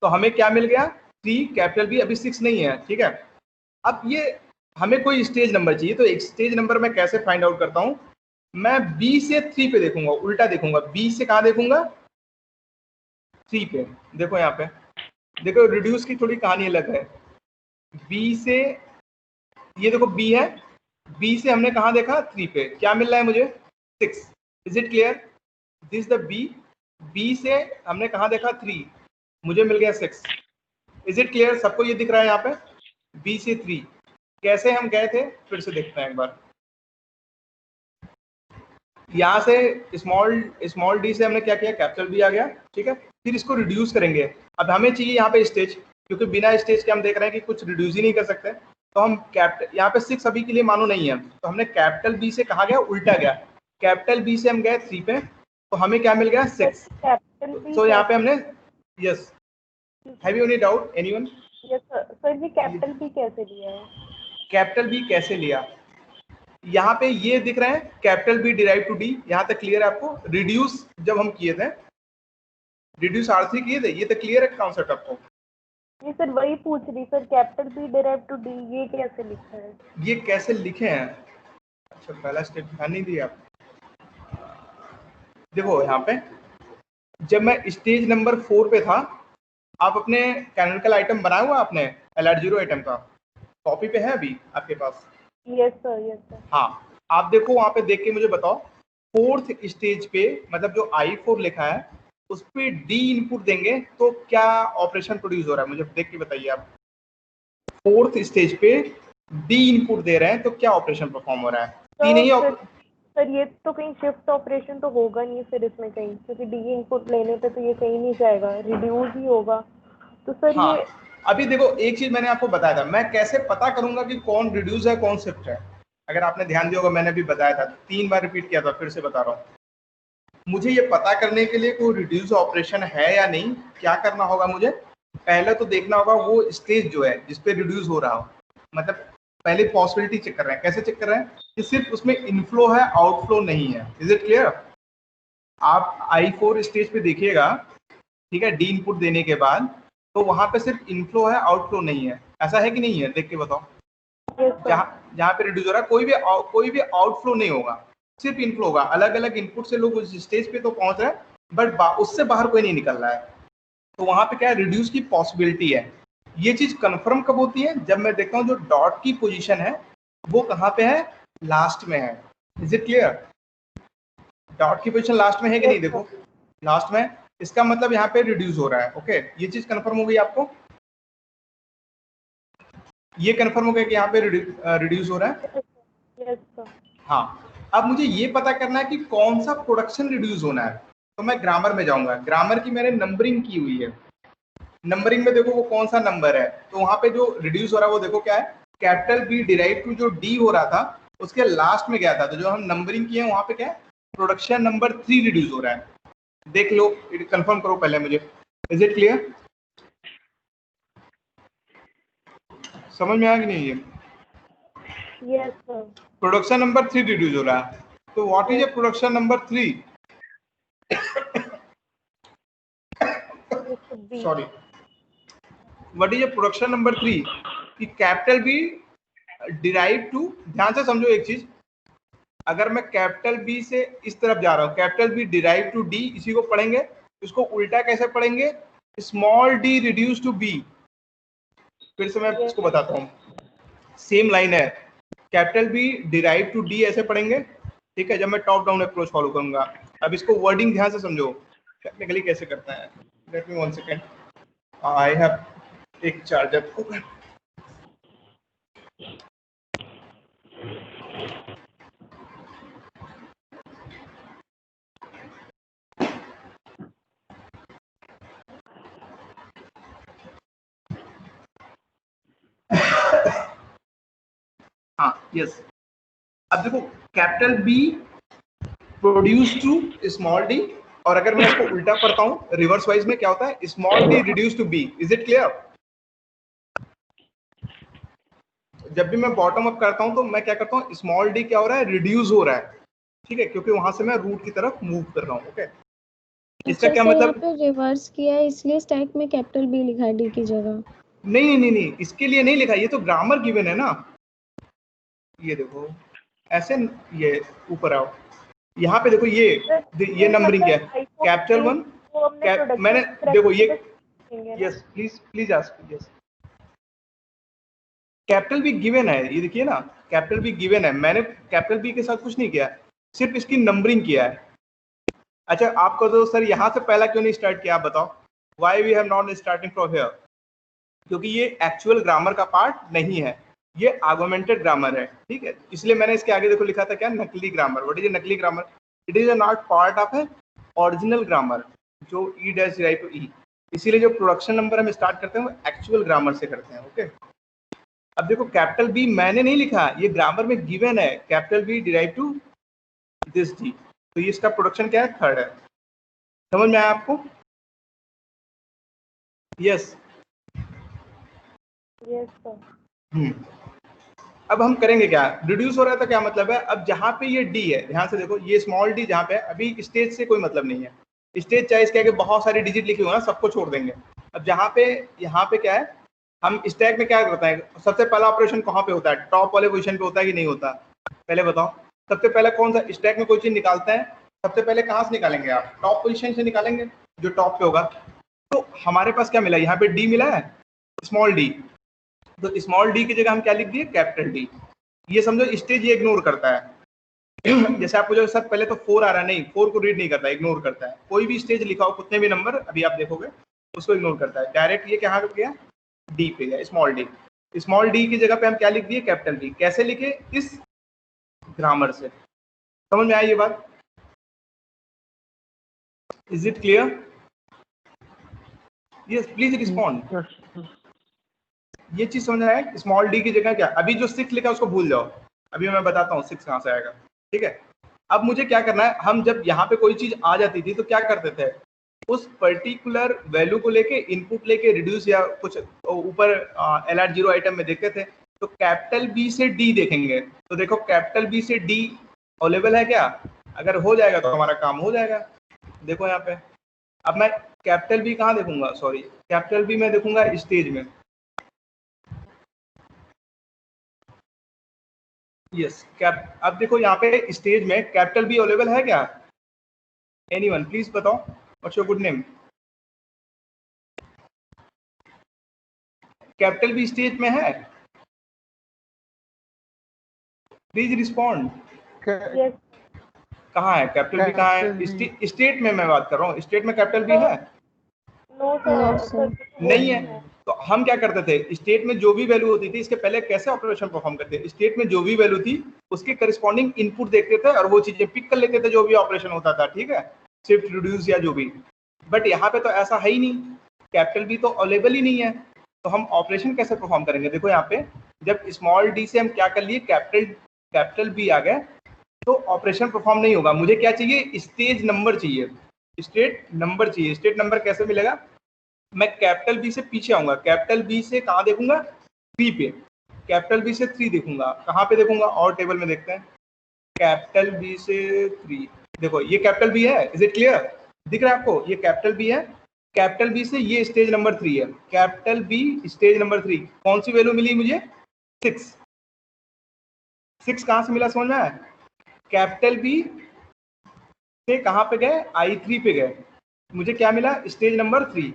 तो हमें क्या मिल गया, 3, कैपिटल बी, अभी 6 नहीं है, ठीक है। अब ये हमें कोई स्टेज नंबर चाहिए, तो एक स्टेज नंबर मैं कैसे फाइंड आउट करता हूँ, मैं बी से 3 पे देखूंगा, उल्टा देखूंगा, बी से कहाँ देखूंगा, 3 पे। देखो यहाँ पे, देखो रिड्यूस की थोड़ी कहानी अलग है। बी से, ये देखो बी है, बी से हमने कहाँ देखा, 3 पे, क्या मिल रहा है मुझे, 6। Is it clear? This the B, B से हमने कहाँ देखा, 3, मुझे मिल गया 6। Is it clear? सबको ये दिख रहा है यहाँ पे, बी से 3 कैसे हम गए थे, फिर से देखते हैं एक बार। यहाँ से स्मॉल डी से हमने क्या किया, कैपिटल बी आ गया, ठीक है। फिर इसको रिड्यूस करेंगे। अब हमें चाहिए यहाँ पे स्टेज, क्योंकि बिना स्टेज के हम देख रहे हैं कि कुछ रिड्यूस ही नहीं कर सकते, तो हम कैपिटल, यहाँ पे 6 अभी के लिए मानो नहीं है, तो हमने कैपिटल बी से कहा गया, उल्टा गया, कैपिटल बी से हम गए 3 पे, तो हमें क्या मिल गया, 6। तो यहाँ पे हमने, yes, have you any doubt, anyone? Yes sir, ये कैपिटल बी कैसे लिया है? कैपिटल बी कैसे लिया, यहाँ पे ये दिख रहे हैं, capital B derive to D, यहाँ तक क्लियर है आपको? रिड्यूस जब हम किए थे, रिड्यूस R3 किए थे, ये तो क्लियर है कॉन्सेप्ट आपको? ये सर वही पूछ रही sir, capital B derive to D, ये कैसे लिखा है? ये कैसे लिखे हैं, अच्छा पहला स्टेप ध्यान नहीं दिया आप। देखो यहाँ पे जब मैं स्टेज नंबर 4 पे था, आप अपने कैनोनिकल आइटम बनाया हुआ आपने, LR0 आइटम का कॉपी पे है अभी आपके पास? Yes sir, yes sir. हाँ, आप देखो वहां पे देख के मुझे बताओ, 4th स्टेज पे, मतलब जो I4 लिखा है उस पे डी इनपुट देंगे तो क्या ऑपरेशन प्रोड्यूस हो रहा है, मुझे देख के बताइए आप। 4th स्टेज पे डी इनपुट दे रहे हैं तो क्या ऑपरेशन परफॉर्म हो रहा है? डी नहीं तो सर ये तो कहीं शिफ्ट ऑपरेशन तो होगा नहीं फिर इसमें कहीं, क्योंकि डी इनपुट लेने पे तो ये कहीं नहीं जाएगा, रिड्यूस ही होगा। तो सर हाँ, ये अभी देखो एक चीज मैंने आपको बताया था, मैं कैसे पता करूंगा कि कौन रिड्यूस है कौन शिफ्ट है। अगर आपने ध्यान दिया होगा, मैंने अभी बताया था, 3 बार रिपीट किया था, फिर से बता रहा हूँ। मुझे ये पता करने के लिए कोई रिड्यूस ऑपरेशन है या नहीं, क्या करना होगा मुझे, पहले तो देखना होगा वो स्टेज जो है जिसपे रिड्यूस हो रहा हो, मतलब पहले पॉसिबिलिटी चेक कर रहे हैं। कैसे चेक कर रहे हैं कि सिर्फ उसमें इनफ्लो है, आउटफ्लो नहीं है। Is it clear? आप I4 स्टेज पे देखिएगा, ठीक है, डी इनपुट देने के बाद, तो वहां पे सिर्फ इनफ्लो है, आउटफ्लो नहीं है। ऐसा है कि नहीं है, देख के बताओ। जहाँ पे रिड्यूस हो रहा है कोई भी आउटफ्लो नहीं होगा, सिर्फ इनफ्लो होगा। अलग अलग इनपुट से लोग उस स्टेज पे तो पहुंच रहे हैं, बट उससे बाहर कोई नहीं निकल रहा है। तो वहां पे क्या है, रिड्यूस की पॉसिबिलिटी है। ये चीज कंफर्म कब होती है, जब मैं देखता हूँ जो डॉट की पोजीशन है वो कहाँ पे है, लास्ट में है। Is it clear? डॉट की पोजीशन लास्ट में है कि नहीं, देखो लास्ट में, इसका मतलब यहाँ पे रिड्यूस हो रहा है। ओके, ये चीज कंफर्म हो गई आपको? ये कंफर्म हो गया कि यहाँ पे रिड्यूस हो रहा है? Yes sir. हाँ, अब मुझे ये पता करना है कि कौन सा प्रोडक्शन रिड्यूस होना है, तो मैं ग्रामर में जाऊंगा। ग्रामर की मैंने नंबरिंग की हुई है, नंबरिंग में देखो वो कौन सा नंबर है, तो वहां पे जो रिड्यूस हो रहा है वो देखो क्या है, कैपिटल बी डिराइव टू जो डी हो रहा था उसके लास्ट में गया था, तो जो हम नंबरिंग किए हैं वहां पे क्या है, प्रोडक्शन नंबर 3 रिड्यूस हो रहा है। देख लो, कंफर्म करो पहले मुझे। Is it clear? समझ में आया कि नहीं? ये yes sir. Production number 3 reduce हो रहा है, तो what is a production number 3? Sorry, what is a production number 3? कि कैपिटल बी डिराइव टू, ध्यान से समझो एक चीज, अगर मैं कैपिटल बी से इस तरफ जा रहा हूँ, capital B derive to D, इसी को पढ़ेंगे, इसको उल्टा कैसे पढ़ेंगे, small D reduce to B. फिर से मैं इसको बताता हूँ, सेम लाइन है, capital B derive to D ऐसे पढ़ेंगे, ठीक है, जब मैं टॉप डाउन अप्रोच फॉलो करूंगा। अब इसको वर्डिंग ध्यान से समझो, टेक्निकली कैसे करता है। Let me 1 second, I have एक चार्जर। हाँ यस। अब देखो capital B produce to small D, और अगर मैं इसको उल्टा पढ़ता हूँ रिवर्स वाइज में क्या होता है, small D reduce to B. Is it clear? जब भी मैं बॉटम अप करता हूँ तो मैं क्या करता हूँ, स्मॉल डी क्या हो रहा है, रिड्यूस हो रहा है, ठीक है, क्योंकि वहां से मैं रूट की तरफ मूव कर रहा हूँ। ओके, इसका अच्छा क्या सर, यहाँ मतलब? पे रिवर्स किया है इसलिए स्टैक में कैपिटल बी लिखा है डी की जगह। नहीं, इसके लिए नहीं लिखा, ये तो ग्रामर गिवन है ना। ये देखो ऐसे, ये ऊपर आओ, यहाँ पे देखो ये नंबरिंग क्या है, कैपिटल 1 मैंने देखो ये, yes please ask, yes capital be given है, ये देखिए ना कैपिटल बी गिवन है, मैंने कैपिटल बी के साथ कुछ नहीं किया, सिर्फ इसकी नंबरिंग किया है। अच्छा आपको तो सर यहाँ से पहला क्यों नहीं स्टार्ट किया, आप बताओ, why we have not starting from here? क्योंकि ये एक्चुअल ग्रामर का पार्ट नहीं है, ये आर्गुमेंटेड ग्रामर है, ठीक है, इसलिए मैंने इसके आगे देखो लिखा था क्या, नकली ग्रामर। व्हाट इज नकली grammar? It is not part of A original grammar, जो ई डैश डिराइव टू ई, इसीलिए जो प्रोडक्शन नंबर हम स्टार्ट करते हैं वो एक्चुअल ग्रामर से करते हैं। ओके, अब देखो कैपिटल बी मैंने नहीं लिखा, ये ग्रामर में गिवन है, capital B derive to this D, तो ये इसका प्रोडक्शन क्या है, थर्ड है। समझ में आया आपको? Yes yes sir. अब हम करेंगे क्या, रिड्यूस हो रहा था, क्या मतलब है, अब जहाँ पे ये डी है, ध्यान से देखो ये स्मॉल डी जहाँ पे है, अभी स्टेज से कोई मतलब नहीं है, स्टेज चाहे इसके आगे बहुत सारी डिजिट लिखी हो ना, सबको छोड़ देंगे। अब जहाँ पे यहाँ पे क्या है, हम स्टैक में क्या करते हैं, सबसे पहला ऑपरेशन कहाँ पे होता है, टॉप वाले पोजीशन पे होता है कि नहीं होता, पहले बताओ। सबसे पहले कौन सा स्टैक में कोई चीज निकालते हैं, सबसे पहले कहाँ से निकालेंगे आप, टॉप पोजीशन से निकालेंगे, जो टॉप पे होगा। तो हमारे पास क्या मिला, यहाँ पे डी मिला है, स्मॉल डी, तो स्मॉल डी की जगह हम क्या लिख दिए, कैपिटल डी। ये समझो स्टेज ये इग्नोर करता है जैसे आपको जो सर पहले तो 4 आ रहा है, नहीं 4 को रीड नहीं करता, इग्नोर करता है, कोई भी स्टेज लिखा हो कितने भी नंबर अभी आप देखोगे उसको इग्नोर करता है, डायरेक्ट ये कहाँ पे गया, डी पे गया, स्मॉल डी। स्मॉल डी की जगह पे हम क्या लिख दिए, कैपिटल डी। कैसे लिखे, इस ग्रामर से। समझ में आई ये बात? Is it clear? Yes please respond. ये चीज समझ रहा है, स्मॉल डी की जगह क्या, अभी जो 6 लिखा है उसको भूल जाओ, अभी मैं बताता हूँ 6 कहाँ से आएगा, ठीक है। अब मुझे क्या करना है, हम जब यहाँ पे कोई चीज आ जाती थी तो क्या करते थे, उस पर्टिकुलर वैल्यू को लेके इनपुट लेके रिड्यूस या कुछ ऊपर LR0 आइटम में देखते थे, तो कैपिटल बी से डी देखेंगे, तो देखो कैपिटल बी से डी अवेलेबल है क्या, अगर हो जाएगा तो हमारा काम हो जाएगा। देखो यहाँ पे, अब मैं कैपिटल बी कहाँ देखूंगा, सॉरी कैपिटल बी मैं देखूंगा स्टेज में, यस कैप। अब देखो यहाँ पे स्टेज में कैपिटल बी अवेलेबल है क्या, एनीवन प्लीज बताओ, what's your good name? Capital B stage में है, प्लीज रिस्पॉन्ड। यस कहाँ है कैपिटल बी, कहाँ है? स्टेट में मैं बात कर रहा हूँ, स्टेट में कैपिटल बी है? No No, sir, sir. नहीं है। तो हम क्या करते थे, स्टेट में जो भी वैल्यू होती थी, इसके पहले कैसे ऑपरेशन परफॉर्म करते थे, स्टेट में जो भी वैल्यू थी उसके करस्पॉन्डिंग इनपुट देखते थे और वो चीजें पिक कर लेते थे, जो भी ऑपरेशन होता था, ठीक है, शिफ्ट रिड्यूस या जो भी। बट यहाँ पे तो ऐसा है ही नहीं, कैपिटल बी तो अवेलेबल ही नहीं है, तो हम ऑपरेशन कैसे परफॉर्म करेंगे? देखो यहाँ पे जब स्मॉल डी से हम क्या कर लिए, कैपिटल बी आ गए, तो ऑपरेशन परफॉर्म नहीं होगा। मुझे क्या चाहिए, स्टेज नंबर चाहिए, स्टेट नंबर चाहिए। स्टेट नंबर कैसे मिलेगा, मैं कैपिटल बी से पीछे आऊंगा, कैपिटल बी से कहाँ देखूंगा, 3 पे, कैपिटल बी से 3 देखूंगा, कहाँ पे देखूंगा, और टेबल में देखते हैं, कैपिटल बी से 3, देखो ये कैपिटल बी है, इज इट क्लियर, दिख रहा है आपको, ये कैपिटल बी है, कैपिटल बी से ये स्टेज नंबर 3 है, कैपिटल बी स्टेज नंबर 3, कौन सी वैल्यू मिली मुझे, 6। 6 कहाँ से मिला, समझ में आया? कैपिटल बी से कहाँ पे गए, I3 पे गए, मुझे क्या मिला, स्टेज नंबर 3।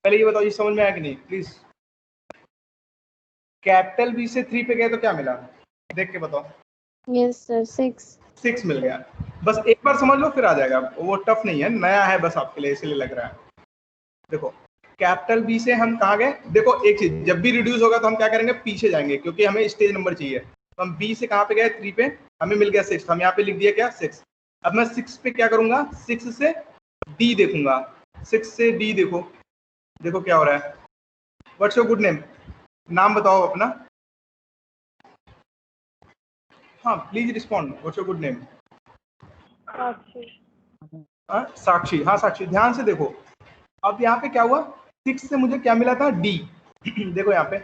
पहले ये बताओ, ये समझ में आया कि नहीं प्लीज? कैपिटल बी से 3 पे गए तो क्या मिला, देख के बताओ। Yes, sir. 6. मिल गया, बस एक बार समझ लो फिर आ जाएगा, वो टफ नहीं है, नया है बस आपके लिए इसलिए लग रहा है। देखो कैपिटल बी से हम कहाँ गए, देखो एक चीज, जब भी रिड्यूस होगा तो हम क्या करेंगे, पीछे जाएंगे, क्योंकि हमें स्टेज नंबर चाहिए। तो हम बी से कहाँ पे गए, 3 पे, हमें मिल गया 6, हम यहाँ पे लिख दिया क्या, 6। अब मैं 6 पे क्या करूंगा, 6 से डी देखूंगा, 6 से डी देखो, देखो क्या हो रहा है। व्हाट्स योर गुड नेम, नाम बताओ अपना। हाँ please respond, what's your good name? Sakshi. Sakshi, हाँ साक्षी ध्यान से देखो। अब यहाँ पे क्या हुआ, 6 से मुझे क्या मिला था, डी। देखो यहाँ पे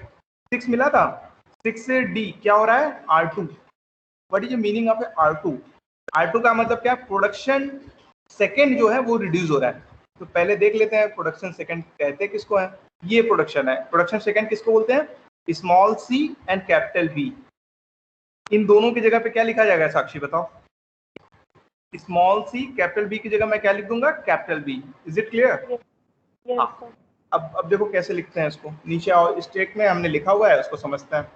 6 मिला था, 6 से डी क्या हो रहा है, R2। What is the meaning of R2? R2 का मतलब क्या है, प्रोडक्शन सेकेंड जो है वो रिड्यूस हो रहा है। तो पहले देख लेते हैं प्रोडक्शन सेकेंड कहते हैं किसको है। ये प्रोडक्शन है, प्रोडक्शन सेकेंड किसको बोलते हैं, small C and capital B. इन दोनों की जगह पे क्या लिखा जाएगा साक्षी बताओ? स्मॉल सी कैपिटल बी की जगह मैं क्या लिख दूंगा, capital B. Is it clear? हाँ। अब देखो कैसे लिखते हैं इसको, नीचे आओ, स्टेट में हमने लिखा हुआ है उसको समझते हैं।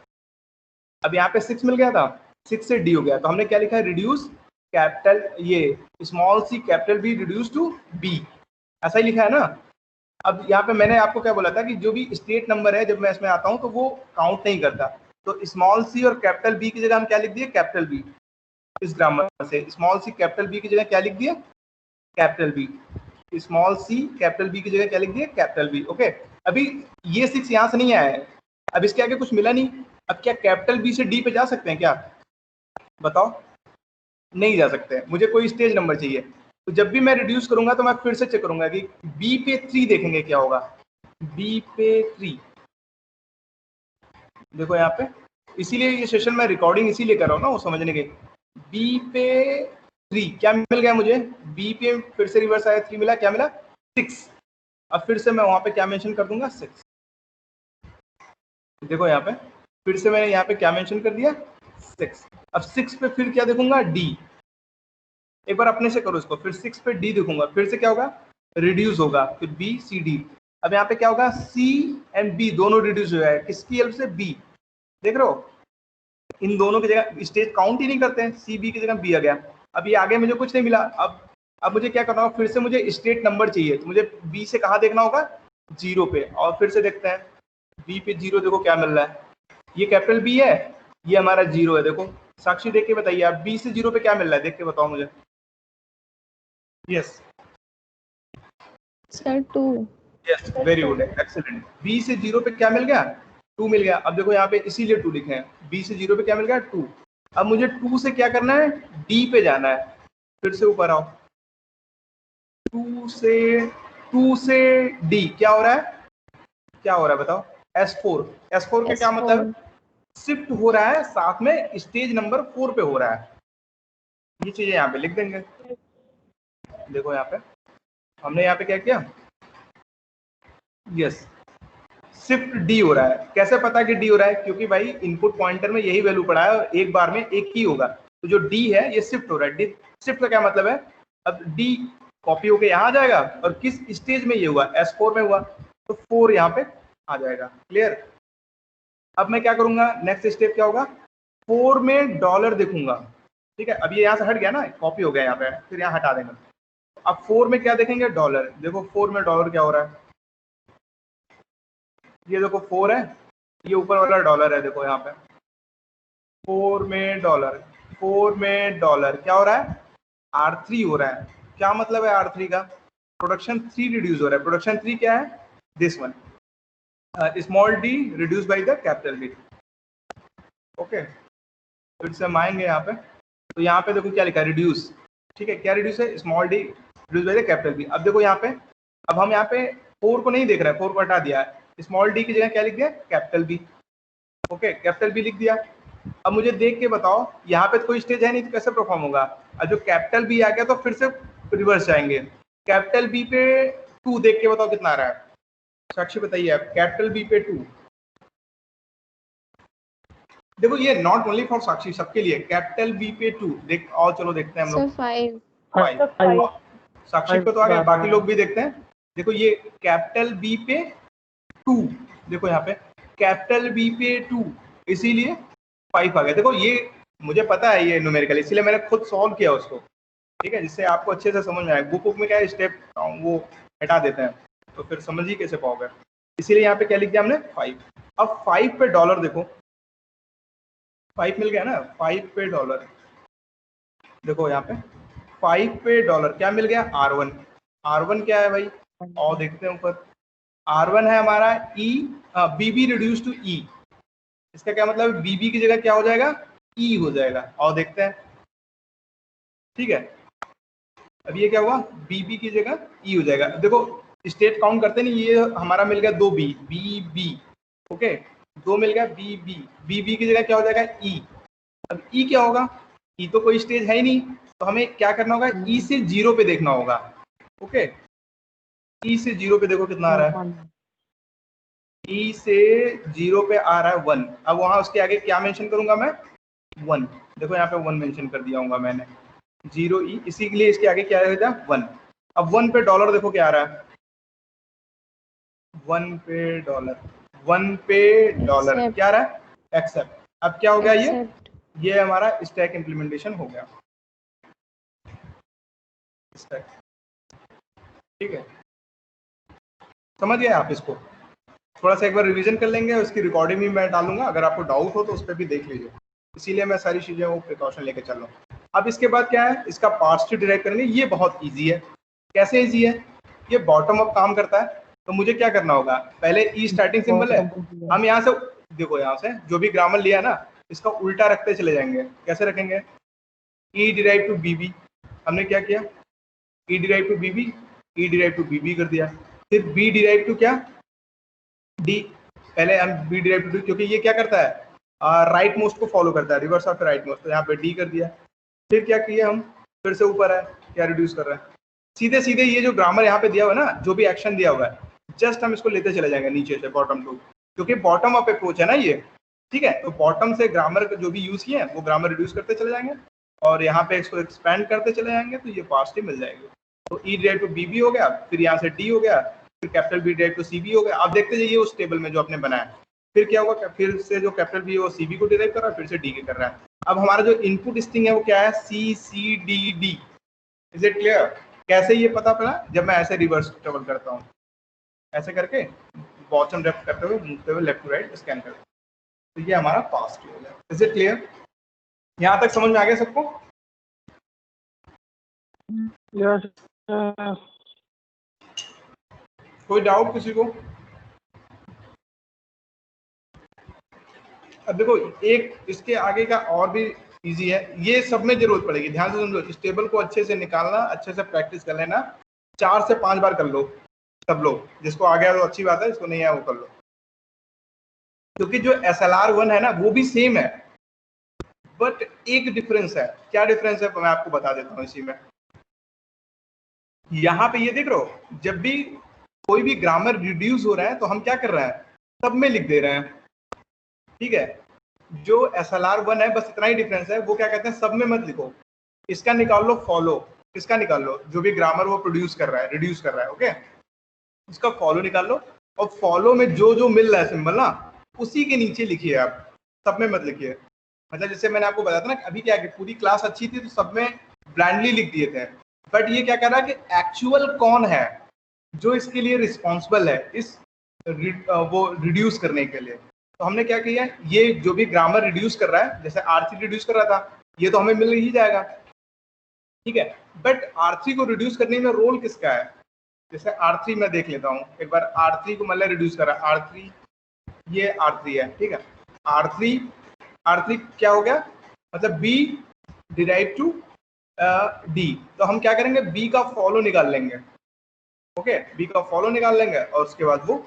अब यहाँ पे 6 मिल गया था, 6 से डी हो गया, तो हमने क्या लिखा है, रिड्यूस कैपिटल, ये small C capital B reduce to B, ऐसा ही लिखा है ना। अब यहाँ पे मैंने आपको क्या बोला था कि जो भी स्टेट नंबर है जब मैं इसमें आता हूँ तो वो काउंट नहीं करता। तो स्मॉल सी और कैपिटल बी की जगह हम क्या लिख दिए, कैपिटल बी। इस ग्रामर से स्मॉल सी कैपिटल बी की जगह क्या लिख दिया, capital B. Small C capital B की जगह क्या लिख दिया, कैपिटल बी। ओके, अभी ये 6 यहाँ से नहीं आया है, अब इसके आगे कुछ मिला नहीं। अब क्या कैपिटल बी से डी पे जा सकते हैं क्या, बताओ? नहीं जा सकते हैं, मुझे कोई स्टेज नंबर चाहिए। तो जब भी मैं रिड्यूस करूंगा तो मैं फिर से चेक करूंगा कि बी पे 3 देखेंगे क्या होगा, बी पे 3। देखो यहाँ पे, इसीलिए ये सेशन में रिकॉर्डिंग इसीलिए कर रहा हूँ ना, वो समझने के। बी पे 3 क्या मिल गया मुझे, बी पे फिर से रिवर्स आया, 3 मिला, क्या मिला, 6। अब फिर से मैं वहां पे क्या मेंशन कर दूंगा, 6। देखो यहाँ पे फिर से मैंने यहाँ पे क्या मेंशन कर दिया, 6। अब 6 पे फिर क्या देखूंगा, डी। एक बार अपने से करो इसको, फिर 6 पे डी देखूंगा, फिर से क्या होगा, रिड्यूस होगा, फिर बी सी डी। अब यहाँ पे क्या होगा, सी एंड बी दोनों रिड्यूस हो जाए, किसकी हेल्प से, बी। देख रहे हो, इन दोनों की जगह स्टेज काउंट ही नहीं करते हैं, सी बी की जगह बी आ गया। अब ये आगे मुझे कुछ नहीं मिला। अब मुझे क्या करना होगा, फिर से मुझे स्टेट नंबर चाहिए, तो मुझे बी से कहाँ देखना होगा, 0 पे। और फिर से देखते हैं बी पे 0, देखो क्या मिल रहा है, ये कैपिटल बी है, ये हमारा 0 है। देखो साक्षी देख के बताइए आप, बी से 0 पे क्या मिल रहा है, देख के बताओ मुझे। Yes sir 2। Yes, very good, excellent. B से 0 पे क्या मिल गया, 2 मिल गया। अब देखो यहाँ पे इसीलिए 2 लिखे हैं, बी से 0 पे क्या मिल गया, 2। अब मुझे 2 से क्या करना है, डी पे जाना है। फिर से ऊपर आओ, 2 से डी क्या हो रहा है, क्या हो रहा है बताओ, S4। S4 का क्या मतलब, शिफ्ट हो रहा है, साथ में स्टेज नंबर 4 पे हो रहा है। ये चीजें यहाँ पे लिख देंगे। देखो यहाँ पे हमने यहाँ पे क्या किया, यस, शिफ्ट डी हो रहा है। कैसे पता कि डी हो रहा है, क्योंकि भाई इनपुट पॉइंटर में यही वैल्यू पड़ा है और एक बार में एक ही होगा, तो जो डी है ये शिफ्ट हो रहा है। शिफ्ट का क्या मतलब है, अब डी कॉपी होके यहाँ आ जाएगा, और किस स्टेज में ये हुआ, S4 में हुआ, तो 4 यहाँ पे आ जाएगा। क्लियर? अब मैं क्या करूंगा, नेक्स्ट स्टेप क्या होगा, 4 में डॉलर देखूंगा। ठीक है, अब ये यहाँ से हट गया ना, कॉपी हो गया यहाँ पे, फिर यहाँ हटा देंगे। अब 4 में क्या देखेंगे, डॉलर। देखो 4 में डॉलर क्या हो रहा है, ये देखो 4 है, ये ऊपर वाला डॉलर है, देखो यहाँ पे 4 में डॉलर, 4 में डॉलर क्या हो रहा है, R3 हो रहा है। क्या मतलब है R3 का, प्रोडक्शन 3 रिड्यूस हो रहा है। प्रोडक्शन 3 क्या है, this one, small D reduce by the capital B. Okay, फिर से हम आएंगे यहाँ पे, तो यहाँ पे देखो क्या लिखा है, रिड्यूस। ठीक है, क्या रिड्यूस है, small D reduce by the capital B. अब देखो यहाँ पे, अब हम यहाँ पे 4 को नहीं देख रहे हैं, 4 को हटा दिया है, स्मॉल डी की जगह क्या लिख दिया, capital B. Okay, capital B लिख दिया। अब मुझे देख के बताओ, यहाँ पे तो कोई स्टेज है नहीं, तो कैसे परफॉर्म होगा। अब जो कैपिटल बी आ गया तो फिर से रिवर्स जाएंगे। कैपिटल बी पे 2 देख के बताओ कितना आ रहा है, साक्षी बताइए आप, कैपिटल बी पे 2। देखो ये नॉट ओनली फॉर साक्षी, सबके लिए कैपिटल बी पे 2 देख। और चलो देखते हैं हम लोग, 5। साक्षी को तो आ गया, बाकी लोग भी देखते हैं। देखो ये कैपिटल बी पे 2, देखो यहाँ पे कैपिटल बी पे 2, इसीलिए 5 आ गया। देखो ये मुझे पता है ये न्यूमेरिकल, इसीलिए मैंने खुद सॉल्व किया उसको। ठीक है, जिससे आपको अच्छे से समझ में आए। बुक में क्या है, स्टेप वो हटा देते हैं, तो फिर समझ ही कैसे पाओगे। इसीलिए यहाँ पे क्या लिख दिया हमने, 5। अब 5 पे डॉलर देखो, 5 मिल गया ना, 5 पे डॉलर। देखो यहाँ पे 5 पे डॉलर क्या मिल गया, R1। R1 क्या है भाई, और देखते हैं ऊपर, R1 है हमारा ई, BB रिड्यूस टू ई। इसका क्या मतलब है, BB की जगह क्या हो जाएगा, ई हो जाएगा। और देखते हैं, ठीक है। अब ये क्या हुआ, बीबी की जगह ई हो जाएगा। देखो स्टेट काउंट करते नहीं, ये हमारा मिल गया 2 बी, बी बी, ओके 2 मिल गया बी बी, बी बी की जगह क्या हो जाएगा ई। अब ई क्या होगा, ई तो कोई स्टेज है ही नहीं, तो हमें क्या करना होगा, ई से 0 पे देखना होगा। ओके ई से 0 पे देखो कितना आ रहा है, ई से 0 पे आ रहा है 1। अब वहां उसके आगे क्या मेंशन करूंगा मैं, 1। देखो यहाँ पे 1 मेंशन कर दिया होगा मैंने, 0 ई, इसी के लिए इसके आगे क्या रहेगा 1। अब 1 पे डॉलर देखो क्या आ रहा है, 1 पे डॉलर, 1 पे डॉलर Accept. क्या आ रहा है, एक्सेप्ट। अब क्या हो गया, Accept. ये हमारा स्टैक इंप्लीमेंटेशन हो गया, स्टैक, ठीक है। समझ गए आप इसको, थोड़ा सा एक बार रिवीजन कर लेंगे, उसकी रिकॉर्डिंग भी मैं डालूंगा, अगर आपको डाउट हो तो उस पर भी देख लीजिए, इसीलिए मैं सारी चीजें वो प्रिकॉशन लेके चल रहा हूँ। अब इसके बाद क्या है, इसका पार्ट्स टू डिराइव करेंगे, ये बहुत ईजी है। कैसे ईजी है, ये बॉटम अप काम करता है। तो मुझे क्या करना होगा, पहले ई स्टार्टिंग सिंबल है, हम यहाँ से देखो, यहाँ से जो भी ग्रामर लिया ना इसका उल्टा रखते चले जाएंगे। कैसे रखेंगे, ई डिराइव टू बीबी, हमने क्या किया, E derive to B B, E derive to B B कर दिया, फिर बी डिराइव टू क्या, डी, पहले हम बी डिराइव टू, क्योंकि ये क्या करता है, राइट मोस्ट को फॉलो करता है, रिवर्स ऑफ राइट मोस्ट, तो यहाँ पे डी कर दिया। फिर क्या किया हम, फिर से ऊपर है, क्या रिड्यूस कर रहा है, सीधे सीधे ये जो ग्रामर यहाँ पे दिया हुआ है ना, जो भी एक्शन दिया हुआ है, जस्ट हम इसको लेते चले जाएंगे नीचे से बॉटम टू, क्योंकि बॉटम अप अप्रोच है ना ये, ठीक है। तो बॉटम से ग्रामर जो भी यूज किए हैं वो ग्रामर रिड्यूस करते चले जाएंगे, और यहाँ पे इसको एक्सपैंड करते चले जाएंगे, तो ये पास्ट ही मिल जाएगी। तो ई डिराइव टू बी भी हो गया, फिर यहाँ से डी हो गया, फिर कैपिटल बी डिराइव टू सी भी हो गया। आप देखते जाइए उस टेबल में जो आपने बनाया, फिर क्या होगा, फिर से जो कैपिटल बी है वो सी बी को डिराइव कर रहा है, फिर से डी के कर रहा है। अब हमारा जो इनपुट स्ट्रिंग है वो क्या है, C C D D. Is it clear, कैसे ये पता पड़ा, जब मैं ऐसे रिवर्स ट्रेवल करता हूँ, ऐसे करके बॉटम लेफ्ट करते हुए मूवते हुए लेफ्ट टू राइट स्कैन करते हैं, तो ये हमारा पास्ट हो गया। इज इट क्लियर, यहाँ तक समझ में आ गया सबको? यस। कोई डाउट किसी को? अब देखो एक इसके आगे का और भी इजी है, ये सब में जरूरत पड़ेगी, ध्यान से समझो। इस टेबल को अच्छे से निकालना, अच्छे से प्रैक्टिस कर लेना, 4 से 5 बार कर लो सब लोग। जिसको आ गया तो अच्छी बात है, जिसको नहीं आया वो कर लो, क्योंकि जो SLR1 है ना वो भी सेम है, बट एक डिफरेंस है। क्या डिफरेंस है मैं आपको बता देता हूँ इसी में। यहाँ पे ये देख रहे हो, जब भी कोई भी ग्रामर रिड्यूस हो रहा है तो हम क्या कर रहे हैं, सब में लिख दे रहे हैं, ठीक है। जो SLR1 है बस इतना ही डिफरेंस है, वो क्या कहते हैं, सब में मत लिखो, इसका निकाल लो फॉलो, इसका निकाल लो, जो भी ग्रामर वो प्रोड्यूस कर रहा है, रिड्यूस कर रहा है, ओके, इसका फॉलो निकाल लो, और फॉलो में जो जो मिल रहा है सिंबल ना उसी के नीचे लिखिए आप, सब में मत लिखिए। मतलब जैसे मैंने आपको बताया था ना, अभी क्या है, पूरी क्लास अच्छी थी तो सब में ब्लाइंडली लिख दिए थे, बट ये क्या कर रहा है कि एक्चुअल कौन है जो इसके लिए रिस्पॉन्सिबल है, इस वो रिड्यूस करने के लिए। तो हमने क्या किया, ये जो भी ग्रामर रिड्यूस कर रहा है, जैसे R3 रिड्यूस कर रहा था, ये तो हमें मिल ही जाएगा, ठीक है। बट R3 को रिड्यूस करने में रोल किसका है, जैसे R3 मैं देख लेता हूँ एक बार, R3 को मतलब रिड्यूस कर रहा है, R3 ये R3 है, ठीक है। R3 क्या हो गया, मतलब B डिराइव टू D, तो हम क्या करेंगे, B का फॉलो निकाल लेंगे, ओके, B का फॉलो निकाल लेंगे, और उसके बाद वो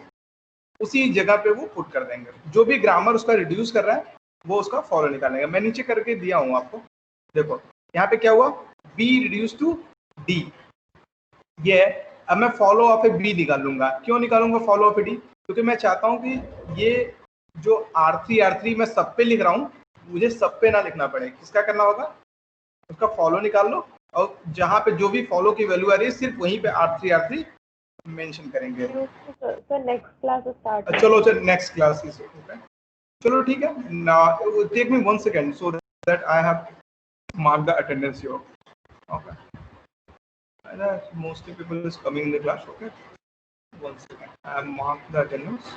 उसी जगह पे वो पुट कर देंगे, जो भी ग्रामर उसका रिड्यूस कर रहा है वो उसका फॉलो निकालेंगे। मैं नीचे करके दिया हूँ आपको, देखो यहाँ पे क्या हुआ, B रिड्यूस टू D, ये है। अब मैं फॉलो ऑफ ए B निकालूंगा, क्यों निकालूंगा फॉलो ऑफ ए D, क्योंकि मैं चाहता हूँ कि ये जो R3 मैं सब पे लिख रहा हूँ, मुझे सब पे ना लिखना पड़े, किसका करना होगा, उसका फॉलो निकाल लो, और जहाँ पे जो भी फॉलो की वैल्यू आ रही है सिर्फ वहीं पे R3 मेंशन करेंगे। सर नेक्स्ट क्लास स्टार्ट, चलो sir next class is okay, चलो ठीक है। Now take me 1 second so that I have mark the attendance here, okay, mostly people is coming in the class, okay, 1 second, I have marked the attendance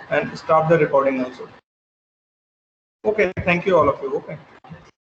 and stop the recording also, okay, thank you all of you, okay.